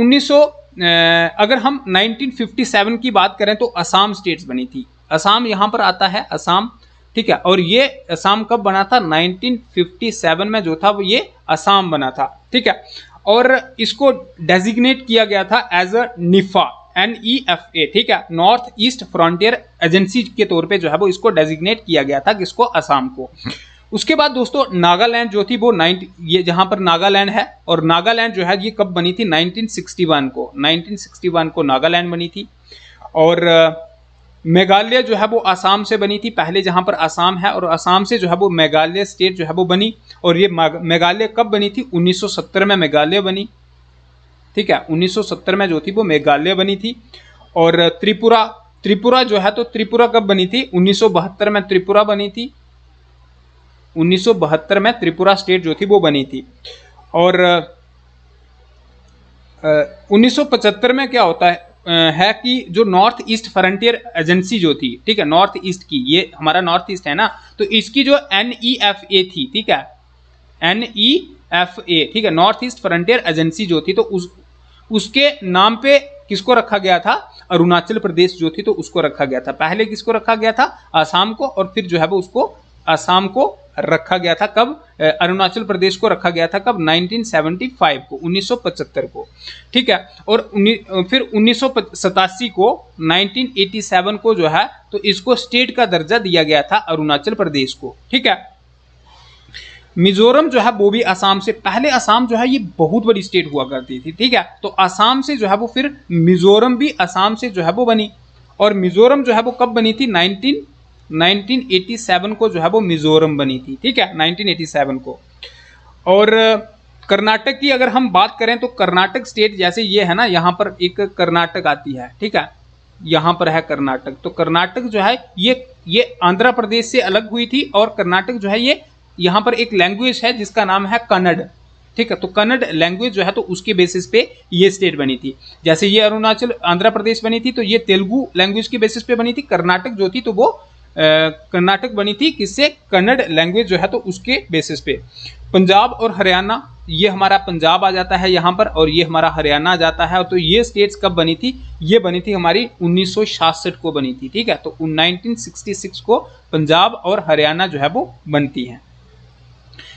अगर हम 1957 की बात करें तो असम स्टेट्स बनी थी। असम यहां पर आता है, असम। ठीक है, और ये असम कब बना था, 1957 में जो था वो ये असम बना था। ठीक है, और इसको डेजिग्नेट किया गया था एज अ निफा, NEFA। ठीक है, नॉर्थ ईस्ट फ्रंटियर एजेंसी के तौर पे जो है वो इसको डेजिग्नेट किया गया था, किसको, असम को। उसके बाद दोस्तों नागालैंड जो थी वो ये जहां पर नागालैंड है, और नागालैंड जो है ये कब बनी थी, 1961 को नागालैंड बनी थी। और मेघालय जो है वो आसाम से बनी थी पहले, जहां पर आसाम है, और आसाम से जो है वो मेघालय स्टेट जो है वो बनी। और ये मेघालय कब बनी थी, 1970 में मेघालय बनी। ठीक है, 1970 में जो थी वो मेघालय बनी थी। और त्रिपुरा जो है, तो त्रिपुरा कब बनी थी, 1972 में त्रिपुरा बनी थी। 1972 में त्रिपुरा स्टेट जो थी वो बनी थी। और 1975 में क्या होता है कि जो नॉर्थ ईस्ट फ्रंटियर एजेंसी जो थी, ठीक है, नॉर्थ ईस्ट की, ये हमारा नॉर्थ ईस्ट है ना, तो इसकी जो NEFA थी, ठीक है, NEFA, ठीक है, नॉर्थ ईस्ट फ्रंटियर एजेंसी जो थी, तो उसके नाम पे किसको रखा गया था, अरुणाचल प्रदेश जो थी तो उसको रखा गया था। पहले किसको रखा गया था, आसाम को, और फिर जो है वो उसको असम को रखा गया था। कब, अरुणाचल प्रदेश को रखा गया था कब, 1975 को, 1975 को। ठीक है, और फिर 1987 को, 1987 को जो है तो इसको स्टेट का दर्जा दिया गया था अरुणाचल प्रदेश को। ठीक है, मिजोरम जो है वो भी असम से, पहले असम जो है ये बहुत बड़ी स्टेट हुआ करती थी। ठीक है, तो असम से जो है वो फिर मिजोरम भी असम से जो है वो बनी। और मिजोरम जो है वो कब बनी थी, 1987 को जो है वो मिजोरम बनी थी। ठीक है, 1987 को। और कर्नाटक की अगर हम बात करें तो कर्नाटक स्टेट, जैसे ये है ना, यहाँ पर एक कर्नाटक आती है। ठीक है, यहाँ पर है कर्नाटक, तो कर्नाटक जो है ये आंध्र प्रदेश से अलग हुई थी। और कर्नाटक जो है ये यहाँ पर एक लैंग्वेज है जिसका नाम है कन्नड़। ठीक है, तो कन्नड़ लैंग्वेज जो है तो उसके बेसिस पे ये स्टेट बनी थी। जैसे ये अरुणाचल आंध्र प्रदेश बनी थी तो ये तेलुगु लैंग्वेज के बेसिस पे बनी थी। कर्नाटक जो थी तो वो कर्नाटक बनी थी किससे, कन्नड़ लैंग्वेज जो है तो उसके बेसिस पे। पंजाब और हरियाणा, ये हमारा पंजाब आ जाता है यहाँ पर, और ये हमारा हरियाणा आ जाता है। तो ये स्टेट्स कब बनी थी, ये बनी थी हमारी 1966 को बनी थी। ठीक है, तो 1966 को पंजाब और हरियाणा जो है वो बनती हैं।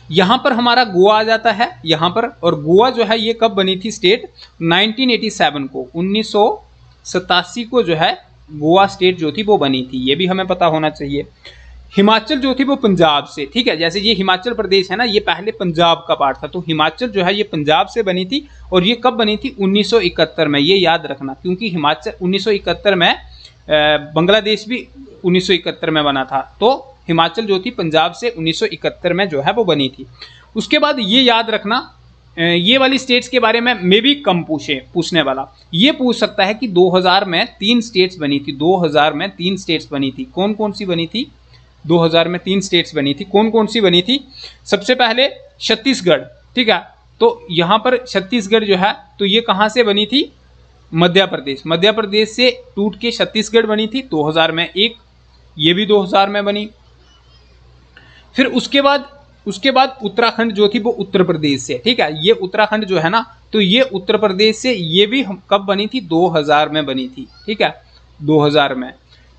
यहाँ पर हमारा गोवा आ जाता है यहाँ पर, और गोवा जो है ये कब बनी थी स्टेट, 1987 को, 1987 को जो है गोवा स्टेट जो थी वो बनी थी, ये भी हमें पता होना चाहिए। हिमाचल जो थी वो पंजाब से, ठीक है, जैसे ये हिमाचल प्रदेश है ना, ये पहले पंजाब का पार्ट था, तो हिमाचल जो है ये पंजाब से बनी थी, और ये कब बनी थी, 1971 में, ये याद रखना, क्योंकि हिमाचल 1971 में, बांग्लादेश भी 1971 में बना था, तो हिमाचल जो थी पंजाब से 1971 में जो है वो बनी थी। उसके बाद ये याद रखना, ये वाली स्टेट्स के बारे में मे भी कम पूछने वाला, ये पूछ सकता है कि 2000 में 3 स्टेट्स बनी थी, 2000 में 3 स्टेट्स बनी थी, कौन कौन सी बनी थी, 2000 में 3 स्टेट्स बनी थी, कौन कौन सी बनी थी। सबसे पहले छत्तीसगढ़, ठीक है, तो यहाँ पर छत्तीसगढ़ जो है तो ये कहाँ से बनी थी, मध्य प्रदेश, मध्य प्रदेश से टूट के छत्तीसगढ़ बनी थी 2000 में एक, ये भी 2000 में बनी। फिर उसके बाद उत्तराखंड जो थी वो उत्तर प्रदेश से, ठीक है, ये उत्तराखंड जो है ना तो ये उत्तर प्रदेश से, ये भी कब बनी थी, 2000 में बनी थी, ठीक है, 2000 में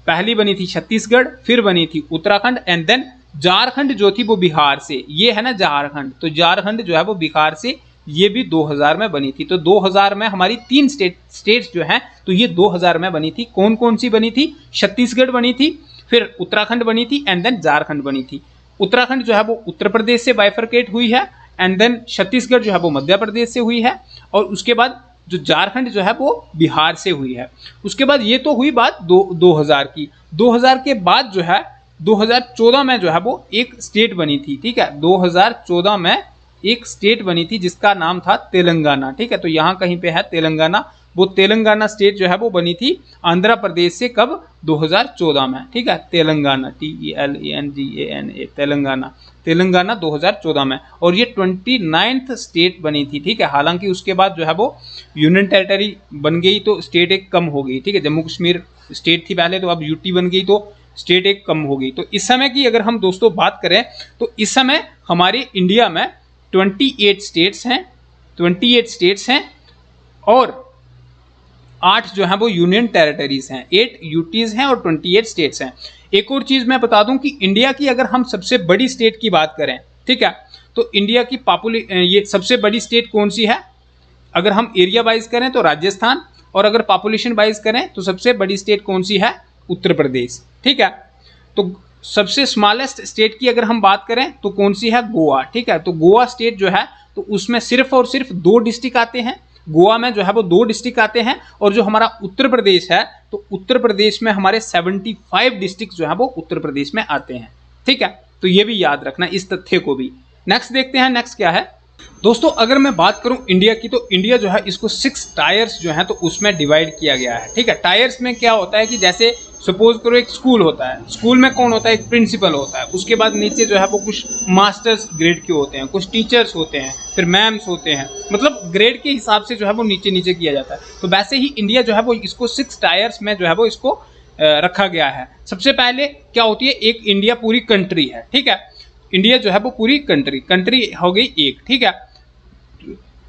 पहली बनी थी छत्तीसगढ़, फिर बनी थी उत्तराखंड, एंड देन झारखंड जो थी वो बिहार से, ये है ना झारखंड, तो झारखंड जो है वो बिहार से, ये भी 2000 में बनी थी। तो 2000 में हमारी 3 स्टेट्स जो हैं तो ये 2000 में बनी थी। कौन कौन सी बनी थी, छत्तीसगढ़ बनी थी, फिर उत्तराखंड बनी थी, एंड देन झारखंड बनी थी। उत्तराखंड जो है वो उत्तर प्रदेश से बाइफरकेट हुई है, एंड देन छत्तीसगढ़ जो है वो मध्य प्रदेश से हुई है, और उसके बाद जो झारखंड जो है वो बिहार से हुई है। उसके बाद ये तो हुई बात 2000 की। 2000 के बाद जो है 2014 में जो है वो एक स्टेट बनी थी, ठीक है, 2014 में एक स्टेट बनी थी जिसका नाम था तेलंगाना, ठीक है, तो यहाँ कहीं पे है तेलंगाना, वो तेलंगाना स्टेट जो है वो बनी थी आंध्र प्रदेश से, कब, 2014 में, ठीक है, तेलंगाना, TELENGANA, तेलंगाना, तेलंगाना 2014 में, और ये 29th स्टेट बनी थी, ठीक है। हालांकि उसके बाद जो है वो यूनियन टेरिटरी बन गई तो स्टेट एक कम हो गई, ठीक है, जम्मू कश्मीर स्टेट थी पहले, तो अब यूटी बन गई तो स्टेट एक कम हो गई। तो इस समय की अगर हम दोस्तों बात करें तो इस समय हमारे इंडिया में 28 स्टेट्स हैं, 28 स्टेट्स हैं, और 8 जो है वो यूनियन टेरिटरीज हैं, 8 यूटीज हैं और 28 स्टेट्स हैं। एक और चीज मैं बता दूं कि इंडिया की अगर हम सबसे बड़ी स्टेट की बात करें, ठीक है, तो इंडिया की ये सबसे बड़ी स्टेट कौन सी है, अगर हम एरिया वाइज करें तो राजस्थान, और अगर पॉपुलेशन वाइज करें तो सबसे बड़ी स्टेट कौन सी है, उत्तर प्रदेश, ठीक है। तो सबसे स्मॉलेस्ट स्टेट की अगर हम बात करें तो कौन सी है, गोवा, ठीक है, तो गोवा स्टेट जो है तो उसमें सिर्फ और सिर्फ 2 डिस्ट्रिक्ट आते हैं, गोवा में जो है वो 2 डिस्ट्रिक्ट आते हैं, और जो हमारा उत्तर प्रदेश है तो उत्तर प्रदेश में हमारे 75 डिस्ट्रिक्ट जो है वो उत्तर प्रदेश में आते हैं, ठीक है, तो ये भी याद रखना इस तथ्य को भी। नेक्स्ट देखते हैं, नेक्स्ट क्या है दोस्तों, अगर मैं बात करूं इंडिया की, तो इंडिया जो है इसको 6 टायर्स जो है तो उसमें डिवाइड किया गया है, ठीक है। टायर्स में क्या होता है कि जैसे सपोज करो एक स्कूल होता है, स्कूल में कौन होता है, एक प्रिंसिपल होता है, उसके बाद नीचे जो है वो कुछ मास्टर्स ग्रेड के होते हैं, कुछ टीचर्स होते हैं, फिर मैम्स होते हैं, मतलब ग्रेड के हिसाब से जो है वो नीचे नीचे किया जाता है। तो वैसे ही इंडिया जो है वो इसको 6 टायर्स में जो है वो इसको रखा गया है। सबसे पहले क्या होती है, एक इंडिया पूरी कंट्री है, ठीक है, इंडिया जो है वो पूरी कंट्री हो गई एक, ठीक है,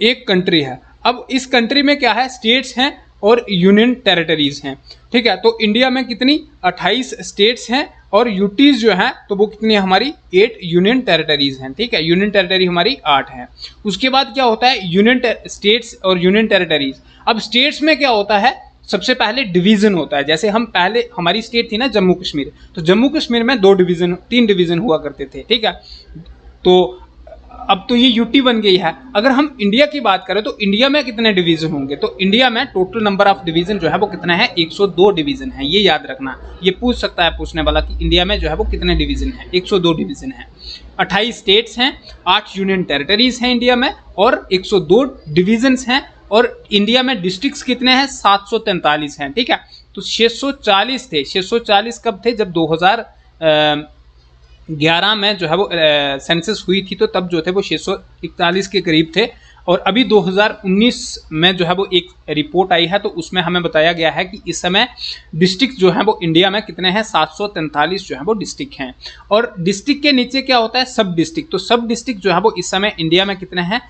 एक कंट्री है। अब इस कंट्री में क्या है, स्टेट्स हैं और यूनियन टेरिटरीज हैं, ठीक है। तो इंडिया में कितनी 28 स्टेट्स हैं, और यूटीज जो हैं तो वो कितनी हमारी 8 यूनियन टेरिटरीज हैं, ठीक है, यूनियन टेरिटरी हमारी 8 है। उसके बाद क्या होता है, यूनियन स्टेट्स और यूनियन टेरिटरीज। अब स्टेट्स में क्या होता है, सबसे पहले डिवीजन होता है, जैसे हम पहले हमारी स्टेट थी ना जम्मू कश्मीर, तो जम्मू कश्मीर में 3 डिवीजन हुआ करते थे, ठीक है। तो अब तो ये यूटी बन गई है। अगर हम इंडिया की बात करें तो इंडिया में कितने डिवीजन होंगे, तो इंडिया में टोटल नंबर ऑफ डिवीजन जो है वो कितना है, 102 डिवीजन है, ये याद रखना। ये पूछ सकता है पूछने वाला कि इंडिया में जो है वो कितने डिवीजन है, 102 डिवीजन है। 28 स्टेट्स हैं, 8 यूनियन टेरिटरीज हैं इंडिया में, और 102 डिवीजन्स हैं। और इंडिया में डिस्ट्रिक्ट्स कितने हैं, 743 हैं, ठीक है। तो 640 थे, 640 कब थे, जब 2011 में जो है वो सेंसस हुई थी, तो तब जो थे वो 641 के करीब थे। और अभी 2019 में जो है वो एक रिपोर्ट आई है, तो उसमें हमें बताया गया है कि इस समय डिस्ट्रिक्ट जो है वो इंडिया में कितने हैं, 743 जो है वो डिस्ट्रिक्ट हैं। और डिस्ट्रिक्ट के नीचे क्या होता है, सब डिस्ट्रिक्ट। तो सब डिस्ट्रिक्ट जो है वो इस समय इंडिया में कितने हैं,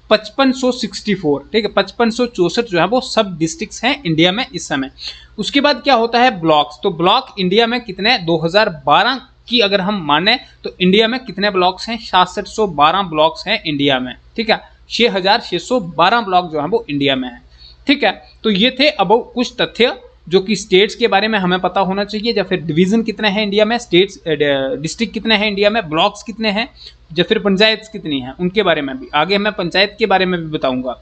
5564, ठीक है, 5564 जो है वो सब डिस्ट्रिक्ट्स हैं इंडिया में इस समय। उसके बाद क्या होता है, ब्लॉक्स। तो ब्लॉक इंडिया में कितने, 2012 की अगर हम माने तो इंडिया में कितने ब्लॉक्स हैं? 6612 ब्लॉक्स हैं इंडिया में, ठीक है। 6612 ब्लॉक जो है वो इंडिया में है, ठीक है। तो ये थे अब कुछ तथ्य जो कि स्टेट्स के बारे में हमें पता होना चाहिए, या फिर डिवीजन कितने हैं इंडिया में, स्टेट्स डिस्ट्रिक्ट कितने हैं इंडिया में, ब्लॉक्स कितने हैं, या फिर पंचायत कितनी हैं, उनके बारे में भी आगे मैं पंचायत के बारे में भी बताऊंगा।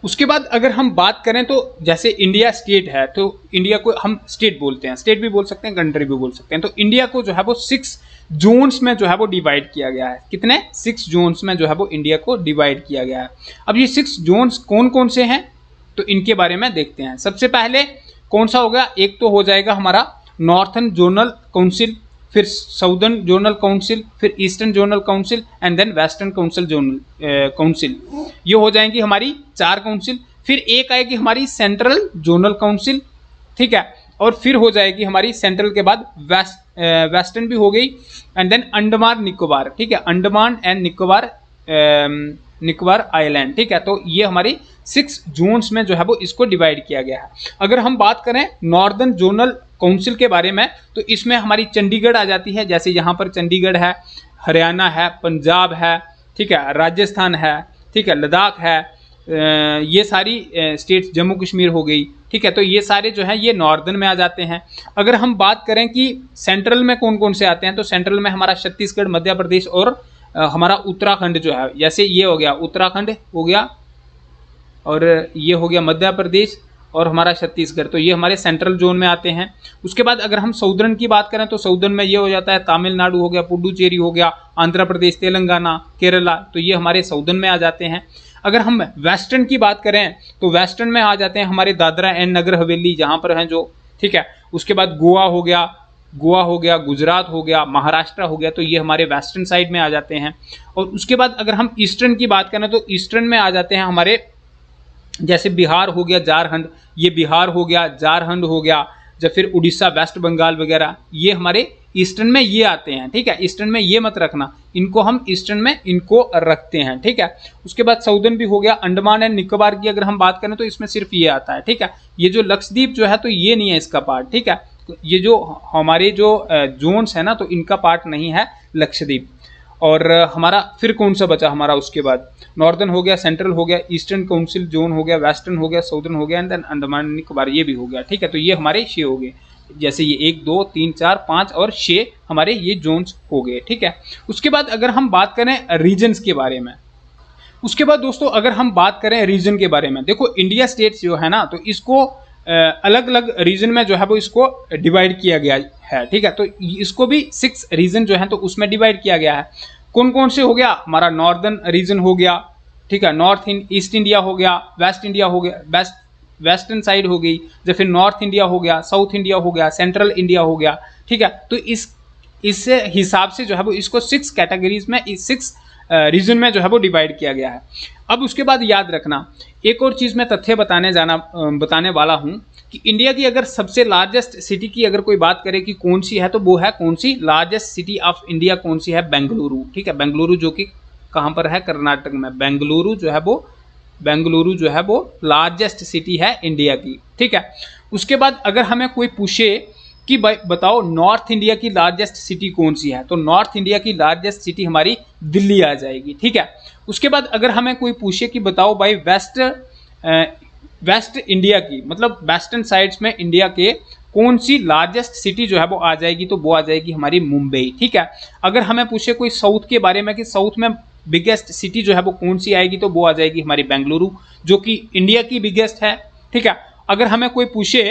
उसके बाद अगर हम बात करें तो जैसे इंडिया स्टेट है, तो इंडिया को हम स्टेट बोलते हैं, स्टेट भी बोल सकते हैं, कंट्री भी बोल सकते हैं। तो इंडिया को जो है वो 6 जोन्स में जो है वो डिवाइड किया गया है। कितने? 6 जोन्स में जो है वो इंडिया को डिवाइड किया गया है। अब ये 6 जोन्स कौन कौन से हैं तो इनके बारे में देखते हैं। सबसे पहले कौन सा हो गया? एक तो हो जाएगा हमारा नॉर्थर्न जोनल काउंसिल, फिर साउदर्न जोनल काउंसिल, फिर eastern zonal council and then western council zonal council. ये हो जाएंगी हमारी 4 काउंसिल। फिर एक आएगी हमारी सेंट्रल जोनल काउंसिल, ठीक है। और फिर हो जाएगी हमारी सेंट्रल के बाद वेस्टर्न भी हो गई, एंड देन अंडमान निकोबार, ठीक है, अंडमान एंड निकोबार आइलैंड, ठीक है। तो ये हमारी 6 जोन्स में जो है वो इसको डिवाइड किया गया है। अगर हम बात करें नॉर्दर्न जोनल काउंसिल के बारे में तो इसमें हमारी चंडीगढ़ आ जाती है। जैसे यहाँ पर चंडीगढ़ है, हरियाणा है, पंजाब है, ठीक है, राजस्थान है, ठीक है, लद्दाख है, ये सारी स्टेट्स, जम्मू कश्मीर हो गई, ठीक है। तो ये सारे जो हैं ये नॉर्दर्न में आ जाते हैं। अगर हम बात करें कि सेंट्रल में कौन कौन से आते हैं तो सेंट्रल में हमारा छत्तीसगढ़, मध्य प्रदेश और हमारा उत्तराखंड जो है, जैसे ये हो गया उत्तराखंड हो गया और ये हो गया मध्य प्रदेश और हमारा छत्तीसगढ़, तो ये हमारे सेंट्रल जोन में आते हैं। उसके बाद अगर हम साउदर्न की बात करें तो साउदर्न में ये हो जाता है तमिलनाडु हो गया, पुडुचेरी हो गया, आंध्र प्रदेश, तेलंगाना, केरला, तो ये हमारे साउदर्न में आ जाते हैं। अगर हम वेस्टर्न की बात करें तो वेस्टर्न में आ जाते हैं हमारे दादरा एंड नगर हवेली जहाँ पर हैं जो, ठीक है। उसके बाद गोवा हो गया, गुजरात हो गया, महाराष्ट्र हो गया, तो ये हमारे वेस्टर्न साइड में आ जाते हैं। और उसके बाद अगर हम ईस्टर्न की बात करें तो ईस्टर्न में आ जाते हैं हमारे, जैसे बिहार हो गया, झारखंड, ये बिहार हो गया, झारखंड हो गया, या फिर उड़ीसा, वेस्ट बंगाल वगैरह, ये हमारे ईस्टर्न में ये आते हैं, ठीक है। ईस्टर्न में ये मत रखना, इनको हम ईस्टर्न में इनको रखते हैं, ठीक है। उसके बाद साउदर्न भी हो गया। अंडमान एंड निकोबार की अगर हम बात करें तो इसमें सिर्फ ये आता है, ठीक है। ये जो लक्षद्वीप जो है तो ये नहीं है इसका पार्ट, ठीक है। ये जो हमारे जो जोन्स है ना तो इनका पार्ट नहीं है लक्षद्वीप। और हमारा फिर कौन सा बचा हमारा? उसके बाद नॉर्दर्न हो गया, सेंट्रल हो गया, ईस्टर्न काउंसिल जोन हो गया, वेस्टर्न हो गया, साउदर्न हो गया एंड देन अंडमान निकोबार, ये भी हो गया, ठीक है। तो ये हमारे 6 हो गए, जैसे ये 1 2 3 4 5 और 6 हमारे ये जोन्स हो गए, ठीक है। उसके बाद अगर हम बात करें रीजन्स के बारे में, उसके बाद दोस्तों अगर हम बात करें रीजन के बारे में, देखो इंडिया स्टेट्स जो है ना तो इसको अलग अलग रीजन में जो है वो इसको डिवाइड किया गया है, ठीक है। तो इसको भी 6 रीजन जो है तो उसमें डिवाइड किया गया है। कौन कौन से हो गया? हमारा नॉर्दर्न रीजन हो गया, ठीक है, ईस्ट इंडिया हो गया, वेस्ट इंडिया हो गया, वेस्टर्न साइड हो गई, या फिर नॉर्थ इंडिया हो गया, साउथ इंडिया हो गया, सेंट्रल इंडिया हो गया, ठीक है। तो इस हिसाब से जो है वो इसको 6 कैटेगरीज में, इस 6 रीजन में जो है वो डिवाइड किया गया है। अब उसके बाद याद रखना एक और चीज़ मैं तथ्य बताने वाला हूँ कि इंडिया की अगर सबसे लार्जेस्ट सिटी की अगर कोई बात करे कि कौन सी है तो वो है कौन सी? लार्जेस्ट सिटी ऑफ इंडिया कौन सी है? बेंगलुरु, ठीक है। बेंगलुरु जो कि कहाँ पर है? कर्नाटक में। बेंगलुरु जो है वो लार्जेस्ट सिटी है इंडिया की, ठीक है। उसके बाद अगर हमें कोई पूछे कि भाई बताओ नॉर्थ इंडिया की लार्जेस्ट सिटी कौन सी है तो नॉर्थ इंडिया की लार्जेस्ट सिटी हमारी दिल्ली आ जाएगी, ठीक है। उसके बाद अगर हमें कोई पूछे कि बताओ भाई वेस्ट इंडिया की, मतलब वेस्टर्न साइड्स में इंडिया के कौन सी लार्जेस्ट सिटी जो है वो आ जाएगी तो वो आ जाएगी हमारी मुंबई, ठीक है। अगर हमें पूछे कोई साउथ के बारे में कि साउथ में बिगेस्ट सिटी जो है वो कौन सी आएगी तो वो आ जाएगी हमारी बेंगलुरु, जो कि इंडिया की बिगेस्ट है, ठीक है। अगर हमें कोई पूछे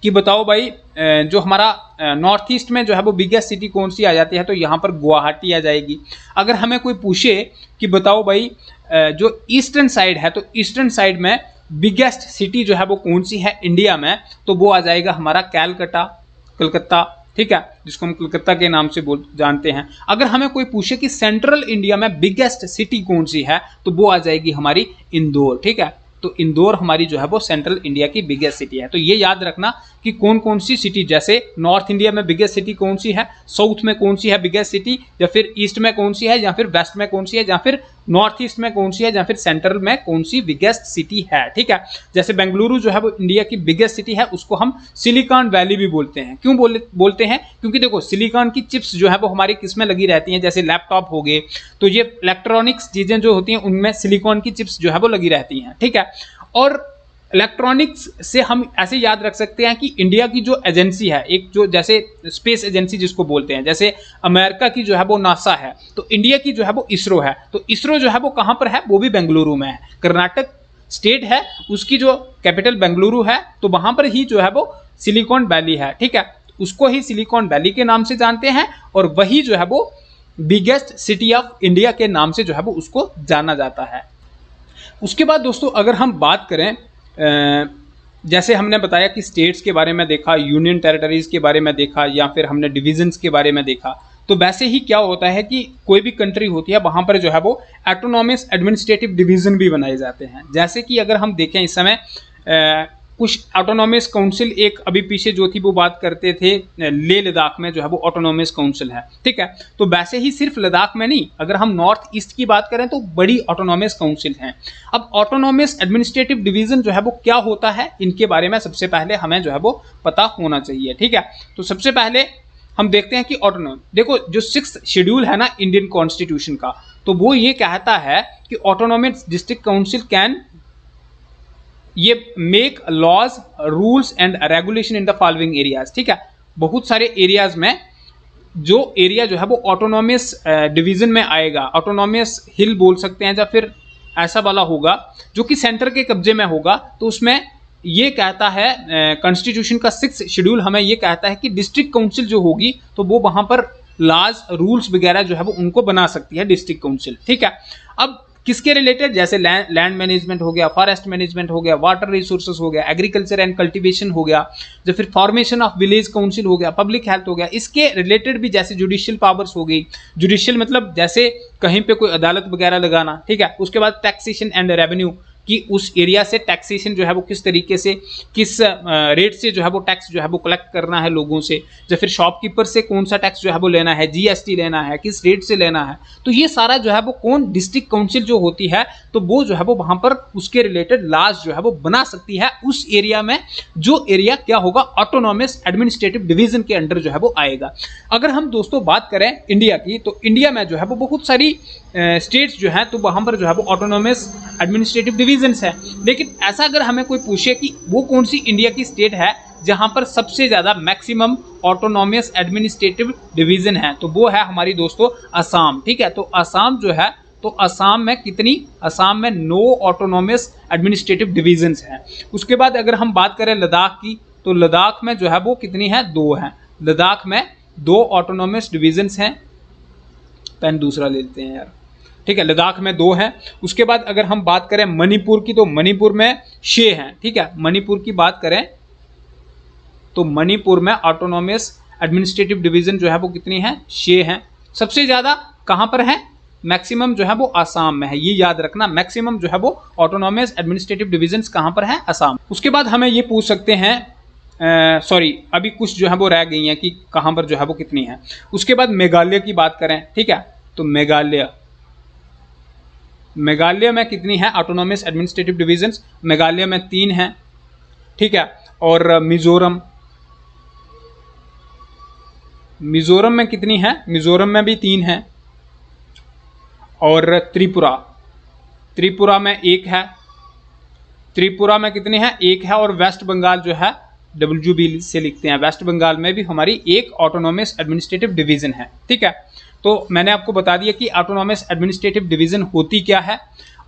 कि बताओ भाई जो हमारा नॉर्थ ईस्ट में जो है वो बिगेस्ट सिटी कौन सी आ जाती है तो यहाँ पर गुवाहाटी आ जाएगी। अगर हमें कोई पूछे कि बताओ भाई जो ईस्टर्न साइड है तो ईस्टर्न साइड में बिगेस्ट सिटी जो है वो कौन सी है इंडिया में तो वो आ जाएगा हमारा कलकत्ता, ठीक है, जिसको हम कलकत्ता के नाम से जानते हैं। अगर हमें कोई पूछे कि सेंट्रल इंडिया में बिगेस्ट सिटी कौन सी है तो वो आ जाएगी हमारी इंदौर, ठीक है। तो इंदौर हमारी जो है वो सेंट्रल इंडिया की बिगेस्ट सिटी है। तो ये याद रखना कि कौन कौन सी सिटी, जैसे नॉर्थ इंडिया में बिगेस्ट सिटी कौन सी है, साउथ में कौन सी है बिगेस्ट सिटी, या फिर ईस्ट में कौन सी है, या फिर वेस्ट में कौन सी है, या फिर नॉर्थ ईस्ट में कौन सी है या फिर सेंट्रल में कौन सी बिगेस्ट सिटी है। ठीक है, जैसे बेंगलुरु जो है वो इंडिया की बिगेस्ट सिटी है, उसको हम सिलिकॉन वैली भी बोलते हैं। क्यों बोलते हैं? क्योंकि देखो सिलिकॉन की चिप्स जो है वो हमारी किस में लगी रहती हैं, जैसे लैपटॉप हो गए, तो ये इलेक्ट्रॉनिक्स चीजें जो होती हैं उनमें सिलिकॉन की चिप्स जो है वो लगी रहती हैं। ठीक है, और इलेक्ट्रॉनिक्स से हम ऐसे याद रख सकते हैं कि इंडिया की जो एजेंसी है, एक जो जैसे स्पेस एजेंसी जिसको बोलते हैं, जैसे अमेरिका की जो है वो नासा है, तो इंडिया की जो है वो इसरो है। तो इसरो जो है वो कहाँ पर है? वो भी बेंगलुरु में है, कर्नाटक स्टेट है, उसकी जो कैपिटल बेंगलुरु है, तो वहां पर ही जो है वो सिलिकॉन वैली है। ठीक है, उसको ही सिलिकॉन वैली के नाम से जानते हैं, और वही जो है वो बिगेस्ट सिटी ऑफ इंडिया के नाम से जो है वो उसको जाना जाता है। उसके बाद दोस्तों अगर हम बात करें, जैसे हमने बताया कि स्टेट्स के बारे में देखा, यूनियन टेरिटरीज के बारे में देखा, या फिर हमने डिविजन्स के बारे में देखा, तो वैसे ही क्या होता है कि कोई भी कंट्री होती है वहां पर जो है वो ऑटोनॉमस एडमिनिस्ट्रेटिव डिवीजन भी बनाए जाते हैं। जैसे कि अगर हम देखें इस समय कुछ ऑटोनॉमस काउंसिल, एक अभी पीछे जो थी वो बात करते थे लेह लद्दाख में जो है वो ऑटोनॉमस काउंसिल है। ठीक है, तो वैसे ही सिर्फ लद्दाख में नहीं, अगर हम नॉर्थ ईस्ट की बात करें तो बड़ी ऑटोनॉमस काउंसिल हैं। अब ऑटोनॉमस एडमिनिस्ट्रेटिव डिवीजन जो है वो क्या होता है, इनके बारे में सबसे पहले हमें जो है वो पता होना चाहिए। ठीक है, तो सबसे पहले हम देखते हैं कि ऑटोनॉम, देखो जो 6th शेड्यूल है ना इंडियन कॉन्स्टिट्यूशन का, तो वो ये कहता है कि ऑटोनॉमस डिस्ट्रिक्ट काउंसिल कैन ये make laws, rules and regulation in the following areas. ठीक है, बहुत सारे एरियाज में जो एरिया जो है वो ऑटोनॉमस डिवीजन में आएगा, ऑटोनॉमस हिल बोल सकते हैं, या फिर ऐसा वाला होगा जो कि सेंटर के कब्जे में होगा, तो उसमें ये कहता है कॉन्स्टिट्यूशन का 6th शेड्यूल हमें ये कहता है कि डिस्ट्रिक्ट काउंसिल जो होगी तो वो वहां पर लॉज, रूल्स वगैरह जो है वो उनको बना सकती है डिस्ट्रिक्ट काउंसिल। ठीक है, अब किसके रिलेटेड, जैसे लैंड मैनेजमेंट हो गया, फॉरेस्ट मैनेजमेंट हो गया, वाटर रिसोर्सेज हो गया, एग्रीकल्चर एंड कल्टीवेशन हो गया, या फिर फॉर्मेशन ऑफ विलेज काउंसिल हो गया, पब्लिक हेल्थ हो गया, इसके रिलेटेड भी जैसे जुडिशियल पावर्स हो गई। जुडिशियल मतलब जैसे कहीं पे कोई अदालत वगैरह लगाना। ठीक है, उसके बाद टैक्सेशन एंड रेवेन्यू, कि उस एरिया से टैक्सेशन जो है वो किस तरीके से, किस रेट से जो है वो टैक्स जो है वो कलेक्ट करना है लोगों से, या फिर शॉपकीपर से कौन सा टैक्स जो है वो लेना है, जीएसटी लेना है, किस रेट से लेना है, तो ये सारा जो है वो कौन, डिस्ट्रिक्ट काउंसिल जो होती है, तो वो जो है वो वहां पर उसके रिलेटेड लॉज जो है वो बना सकती है उस एरिया में, जो एरिया क्या होगा, ऑटोनॉमस एडमिनिस्ट्रेटिव डिवीजन के अंडर जो है वो आएगा। अगर हम दोस्तों बात करें इंडिया की, तो इंडिया में जो है वो बहुत सारी स्टेट्स जो है तो वहां पर जो है वो ऑटोनॉमस एडमिनिस्ट्रेटिव डिवीजन्स है। लेकिन ऐसा अगर हमें कोई पूछे कि वो कौन सी इंडिया की स्टेट है जहां पर सबसे ज्यादा मैक्सिमम ऑटोनॉमस एडमिनिस्ट्रेटिव डिवीजन है, तो वो है हमारी दोस्तों असम। ठीक है, तो असम जो है, तो असम में कितनी, असम में 9 ऑटोनॉमस एडमिनिस्ट्रेटिव डिवीजन्स हैं। उसके बाद अगर हम बात करें लद्दाख की, तो लद्दाख में जो है वो कितनी है, 2 हैं। लद्दाख में 2 ऑटोनॉमस डिवीजन्स हैं। पेन दूसरा लेते हैं यार। ठीक है, लद्दाख में 2 हैं। उसके बाद अगर हम बात करें मणिपुर की, तो मणिपुर में 6 हैं। ठीक है, मणिपुर की बात करें तो मणिपुर में ऑटोनॉमस एडमिनिस्ट्रेटिव डिवीजन जो है वो कितनी है, 6 हैं। सबसे ज्यादा कहां पर है, मैक्सिमम जो है वो आसाम में है, ये याद रखना, मैक्सिमम जो है वो ऑटोनॉमस एडमिनिस्ट्रेटिव डिवीजन्स कहां पर है, असम। उसके बाद हमें ये पूछ सकते हैं, अभी कुछ जो है वो रह गई हैं कि कहां पर जो है वो कितनी है। उसके बाद मेघालय की बात करें, ठीक है, तो मेघालय में कितनी है ऑटोनॉमस एडमिनिस्ट्रेटिव डिवीजन्स, मेघालय में 3 हैं। ठीक है, और मिजोरम में कितनी है, मिजोरम में भी 3 है। और त्रिपुरा में 1 है। त्रिपुरा में कितनी है, 1 है। और वेस्ट बंगाल जो है, WB से लिखते हैं, वेस्ट बंगाल में भी हमारी 1 ऑटोनॉमस एडमिनिस्ट्रेटिव डिवीजन है। ठीक है, तो मैंने आपको बता दिया कि ऑटोनॉमस एडमिनिस्ट्रेटिव डिवीजन होती क्या है,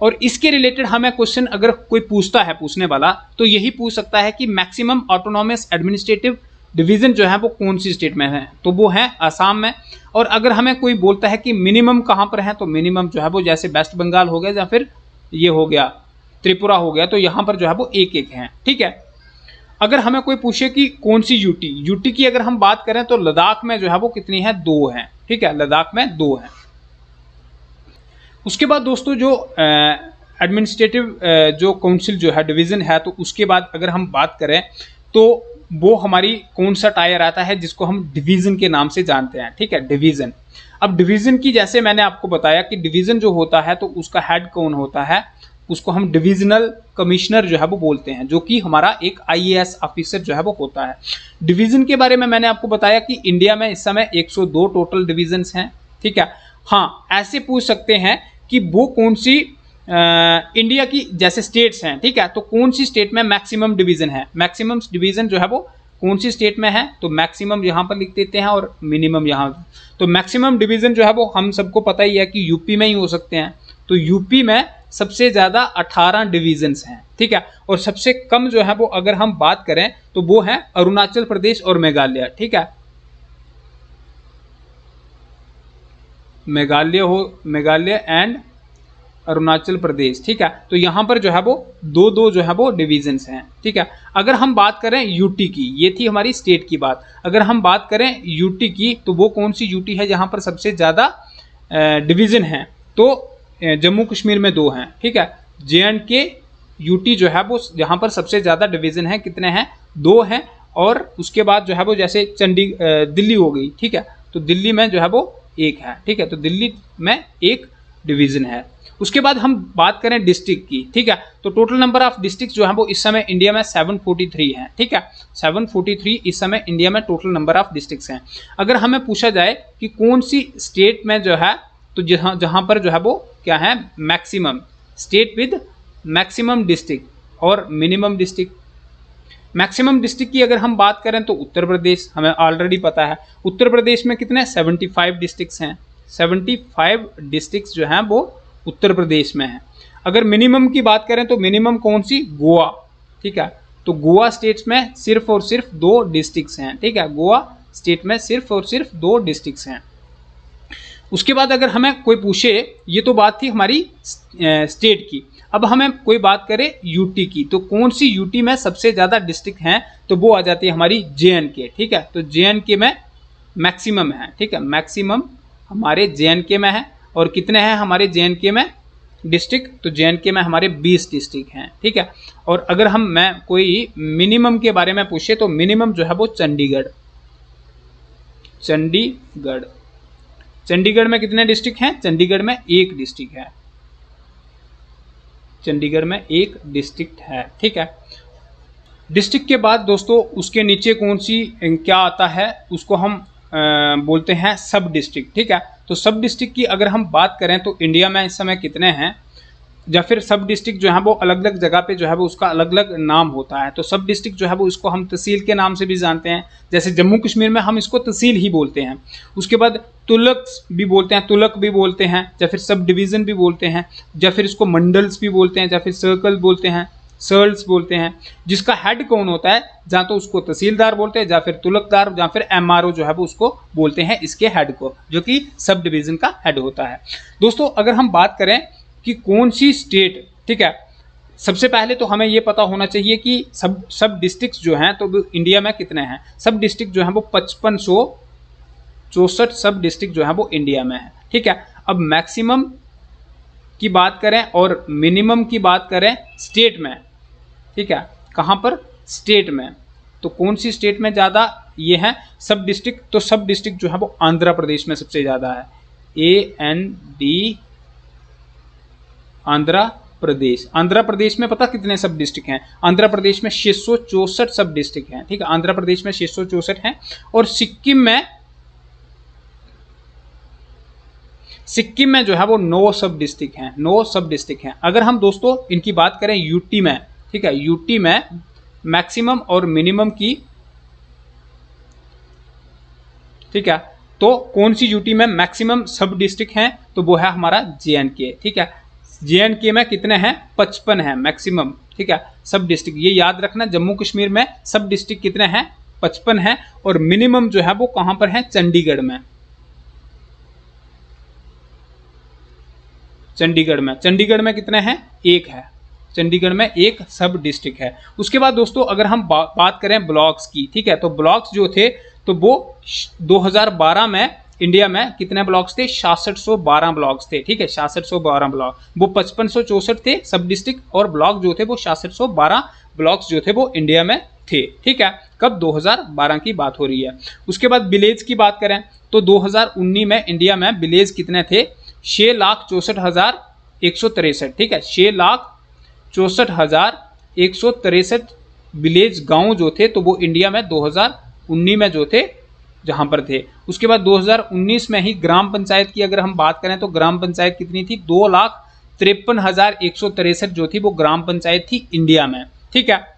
और इसके रिलेटेड हमें क्वेश्चन अगर कोई पूछता है, पूछने वाला, तो यही पूछ सकता है कि मैक्सिमम ऑटोनॉमस एडमिनिस्ट्रेटिव डिवीजन जो है वो कौन सी स्टेट में है, तो वो है असम में। और अगर हमें कोई बोलता है कि मिनिमम कहाँ पर है, तो मिनिमम जो है वो जैसे वेस्ट बंगाल हो गया, या फिर ये हो गया त्रिपुरा हो गया, तो यहाँ पर जो है वो 1-1 है। ठीक है, अगर हमें कोई पूछे कि कौन सी यूटी की अगर हम बात करें, तो लद्दाख में जो है वो कितनी है, 2 है। ठीक है, लद्दाख में 2 है। उसके बाद दोस्तों जो एडमिनिस्ट्रेटिव जो काउंसिल जो है डिवीजन है, तो उसके बाद अगर हम बात करें, तो वो हमारी कौन सा टायर आता है जिसको हम डिवीजन के नाम से जानते हैं, ठीक है, डिवीजन। अब डिवीजन की जैसे मैंने आपको बताया कि डिवीजन जो होता है तो उसका हेड कौन होता है, उसको हम डिविजनल कमिश्नर जो है वो बोलते हैं, जो कि हमारा एक आईएएस ऑफिसर जो है वो होता है। डिवीजन के बारे में मैंने आपको बताया कि इंडिया में इस समय 102 टोटल डिविजन्स हैं, ठीक है। हाँ, ऐसे पूछ सकते हैं कि वो कौन सी इंडिया की जैसे स्टेट्स हैं, ठीक है, तो कौन सी स्टेट में मैक्सिमम डिवीजन है, मैक्सिमम डिवीजन जो है वो कौन सी स्टेट में है, तो मैक्सिमम यहाँ पर लिख देते हैं और मिनिमम यहाँ। तो मैक्सिमम डिवीजन जो है वो हम सबको पता ही है कि यूपी में ही हो सकते हैं, तो यूपी में सबसे ज़्यादा 18 डिवीजन्स हैं, ठीक है। और सबसे कम जो है वो अगर हम बात करें तो वो है अरुणाचल प्रदेश और मेघालय, ठीक है, मेघालय एंड अरुणाचल प्रदेश, ठीक है। तो यहाँ पर जो है वो दो जो है वो डिवीजन्स हैं, ठीक है। अगर हम बात करें यूटी की, ये थी हमारी स्टेट की बात, अगर हम बात करें यूटी की तो वो कौन सी यूटी है जहाँ पर सबसे ज़्यादा डिवीज़न है, तो जम्मू कश्मीर में 2 हैं, ठीक है। JNK यूटी जो है वो यहाँ पर सबसे ज़्यादा डिवीज़न है, कितने हैं, 2 हैं। और उसके बाद जो है वो जैसे दिल्ली हो गई, ठीक है, तो दिल्ली में जो है वो 1 है, ठीक है, तो दिल्ली में 1 डिवीज़न है। उसके बाद हम बात करें डिस्ट्रिक्ट की, ठीक है, तो टोटल नंबर ऑफ डिस्ट्रिक्ट जो है वो इस समय इंडिया में 743 हैं, ठीक है, 743 इस समय इंडिया में टोटल नंबर ऑफ डिस्ट्रिक्ट्स हैं। अगर हमें पूछा जाए कि कौन सी स्टेट में जो है, तो जहाँ पर जो है वो क्या है, maximum state with maximum district और मिनिमम डिस्ट्रिक्ट। मैक्सिमम डिस्ट्रिक्ट की अगर हम बात करें तो उत्तर प्रदेश, हमें ऑलरेडी पता है उत्तर प्रदेश में कितने 75 डिस्ट्रिक्ट्स हैं, 75 डिस्ट्रिक्ट्स जो हैं वो उत्तर प्रदेश में हैं। अगर मिनिमम की बात करें तो मिनिमम कौन सी, गोवा, ठीक है, तो गोवा स्टेट्स में सिर्फ और सिर्फ 2 डिस्ट्रिक्ट्स हैं, ठीक है, गोवा स्टेट में सिर्फ और सिर्फ 2 डिस्ट्रिक्ट्स हैं। उसके बाद अगर हमें कोई पूछे, ये तो बात थी हमारी स्टेट की, अब हमें कोई बात करे यूटी की, तो कौन सी यूटी में सबसे ज़्यादा डिस्ट्रिक्ट हैं, तो वो आ जाती है हमारी JNK, ठीक है, तो JNK में मैक्सिमम है, ठीक है, मैक्सिमम हमारे JNK में है। और कितने हैं हमारे JNK में डिस्ट्रिक्ट, तो JNK में हमारे 20 डिस्ट्रिक्ट हैं, ठीक है। और अगर मैं कोई मिनिमम के बारे में पूछे तो मिनिमम जो है वो चंडीगढ़ में कितने डिस्ट्रिक्ट हैं, चंडीगढ़ में 1 डिस्ट्रिक्ट है, चंडीगढ़ में 1 डिस्ट्रिक्ट है, ठीक है। डिस्ट्रिक्ट के बाद दोस्तों उसके नीचे कौन सी क्या आता है, उसको हम बोलते हैं सब डिस्ट्रिक्ट, ठीक है। तो सब डिस्ट्रिक्ट की अगर हम बात करें तो इंडिया में इस समय कितने हैं, या फिर सब डिस्ट्रिक्ट जो है वो अलग अलग जगह पे जो है वो उसका अलग अलग नाम होता है। तो सब डिस्ट्रिक्ट जो है वो इसको हम तहसील के नाम से भी जानते हैं, जैसे जम्मू कश्मीर में हम इसको तहसील ही बोलते हैं। उसके बाद तुलक भी बोलते हैं, तुलक भी बोलते हैं, या फिर सब डिवीज़न भी बोलते हैं, या फिर इसको मंडल्स भी बोलते हैं, या फिर सर्कल बोलते हैं, सर्ल्स बोलते हैं। जिसका हेड कौन होता है, जहाँ तो उसको तहसीलदार बोलते हैं, या फिर तुलकदार, या फिर MRO जो है वो उसको बोलते हैं इसके हेड को, जो कि सब डिवीज़न का हेड होता है। दोस्तों अगर हम बात करें कि कौन सी स्टेट, ठीक है, सबसे पहले तो हमें ये पता होना चाहिए कि सब डिस्ट्रिक्ट जो हैं तो इंडिया में कितने हैं। सब डिस्ट्रिक्ट जो हैं वो 5564 सब डिस्ट्रिक्ट जो है वो इंडिया में है, ठीक है। अब मैक्सिमम की बात करें और मिनिमम की बात करें स्टेट में, ठीक है, कहाँ पर, स्टेट में, तो कौन सी स्टेट में ज़्यादा ये है सब डिस्ट्रिक्ट, तो सब डिस्ट्रिक्ट जो है वो आंध्र प्रदेश में सबसे ज़्यादा है, AND आंध्र प्रदेश में पता कितने सब डिस्ट्रिक्ट हैं, आंध्र प्रदेश में 664 सब डिस्ट्रिक्ट हैं, ठीक है, आंध्र प्रदेश में 664 हैं। और सिक्किम में जो है वो 9 सब डिस्ट्रिक्ट हैं, 9 सब डिस्ट्रिक्ट हैं। अगर हम दोस्तों इनकी बात करें यूटी में, ठीक है, यूटी में मैक्सिमम और मिनिमम की, ठीक है, तो कौन सी यूटी में मैक्सिमम सब डिस्ट्रिक्ट हैं, तो वो है हमारा JNK, ठीक है। JNK में कितने हैं, 55 हैं मैक्सिमम, ठीक है, सब डिस्ट्रिक्ट, ये याद रखना। जम्मू कश्मीर में सब डिस्ट्रिक्ट कितने हैं, 55 हैं। और मिनिमम जो है वो कहां पर है, चंडीगढ़ में, चंडीगढ़ में कितने हैं, 1 है, चंडीगढ़ में 1 सब डिस्ट्रिक्ट है। उसके बाद दोस्तों अगर हम बात करें ब्लॉक्स की, ठीक है, तो ब्लॉक्स जो थे तो वो 2012 में इंडिया में कितने ब्लॉक्स थे, 6612 ब्लॉक्स थे, ठीक है, 6612 ब्लॉक, वो 5564 थे सब डिस्ट्रिक्ट, और ब्लॉक जो थे वो 6612 ब्लॉक्स जो थे वो इंडिया में थे, ठीक है। कब 2012 की बात हो रही है। उसके बाद विलेज की बात करें तो 2019 में इंडिया में विलेज कितने थे, 6,64,163, ठीक है, 6,64,163 विलेज गांव जो थे तो वो इंडिया में 2019 में जो थे जहां पर थे। उसके बाद 2019 में ही ग्राम पंचायत की अगर हम बात करें तो ग्राम पंचायत कितनी थी, 2,53,163 जो थी वो ग्राम पंचायत थी इंडिया में, ठीक है।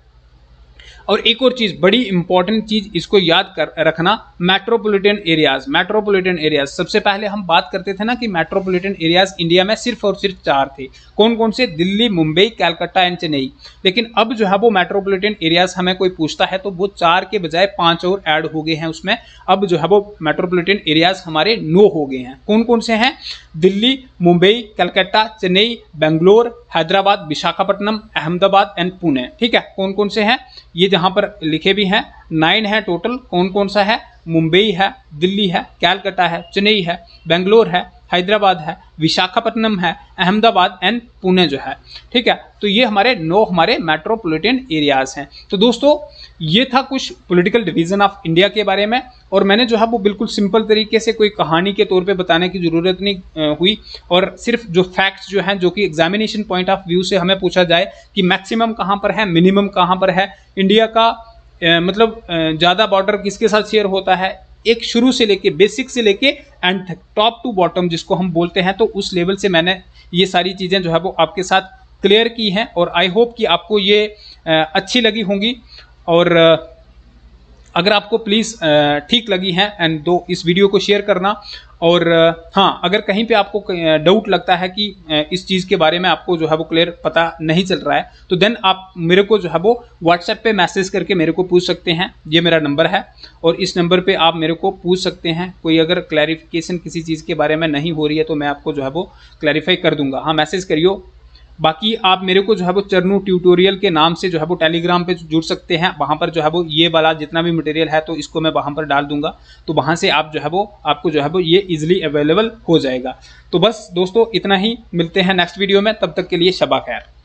और एक और चीज, बड़ी इंपॉर्टेंट चीज इसको याद कर रखना, मेट्रोपॉलिटन एरियाज। मेट्रोपॉलिटन एरियाज सबसे पहले हम बात करते थे ना कि मेट्रोपॉलिटन एरियाज इंडिया में सिर्फ और सिर्फ 4 थे। कौन कौन से, दिल्ली, मुंबई, कलकत्ता एंड चेन्नई। लेकिन अब जो है वो मेट्रोपॉलिटन एरियाज हमें कोई पूछता है तो वो 4 के बजाय 5 और ऐड हो गए हैं उसमें। अब जो है वो मेट्रोपॉलिटन एरियाज हमारे 9 हो गए हैं। कौन कौन से हैं, दिल्ली, मुंबई, कलकत्ता, चेन्नई, बेंगलोर, हैदराबाद, विशाखापट्टनम, अहमदाबाद एंड पुणे, ठीक है। कौन कौन से हैं ये जहां पर लिखे भी हैं, 9 है टोटल। कौन कौन सा है, मुंबई है, दिल्ली है, कलकत्ता है, चेन्नई है, बेंगलोर है, हैदराबाद है, विशाखापट्टनम है, अहमदाबाद एंड पुणे जो है, ठीक है। तो ये हमारे 9 हमारे मेट्रोपॉलिटन एरियाज हैं। तो दोस्तों ये था कुछ पॉलिटिकल डिवीजन ऑफ इंडिया के बारे में, और मैंने जो है वो बिल्कुल सिंपल तरीके से कोई कहानी के तौर पे बताने की जरूरत नहीं हुई, और सिर्फ जो फैक्ट्स जो हैं जो कि एग्जामिनेशन पॉइंट ऑफ व्यू से हमें पूछा जाए कि मैक्सिमम कहाँ पर है, मिनिमम कहाँ पर है, इंडिया का मतलब ज़्यादा बॉर्डर किसके साथ शेयर होता है, एक शुरू से लेके बेसिक से लेके एंड टॉप टू बॉटम जिसको हम बोलते हैं, तो उस लेवल से मैंने ये सारी चीज़ें जो है वो आपके साथ क्लियर की हैं। और आई होप कि आपको ये अच्छी लगी होंगी, और अगर आपको प्लीज़ ठीक लगी हैं एंड दो इस वीडियो को शेयर करना। और हाँ, अगर कहीं पे आपको डाउट लगता है कि इस चीज़ के बारे में आपको जो है वो क्लियर पता नहीं चल रहा है, तो देन आप मेरे को जो है वो व्हाट्सएप पे मैसेज करके मेरे को पूछ सकते हैं। ये मेरा नंबर है और इस नंबर पे आप मेरे को पूछ सकते हैं। कोई अगर क्लैरिफिकेशन किसी चीज़ के बारे में नहीं हो रही है तो मैं आपको जो है वो क्लैरिफाई कर दूंगा। हाँ, मैसेज करियो। बाकी आप मेरे को जो है वो चरणू ट्यूटोरियल के नाम से जो है वो टेलीग्राम पे जुड़ सकते हैं। वहाँ पर जो है वो ये वाला जितना भी मटेरियल है तो इसको मैं वहाँ पर डाल दूंगा, तो वहाँ से आप जो है वो आपको जो है वो ये इजीली अवेलेबल हो जाएगा। तो बस दोस्तों इतना ही, मिलते हैं नेक्स्ट वीडियो में, तब तक के लिए शबा खैर।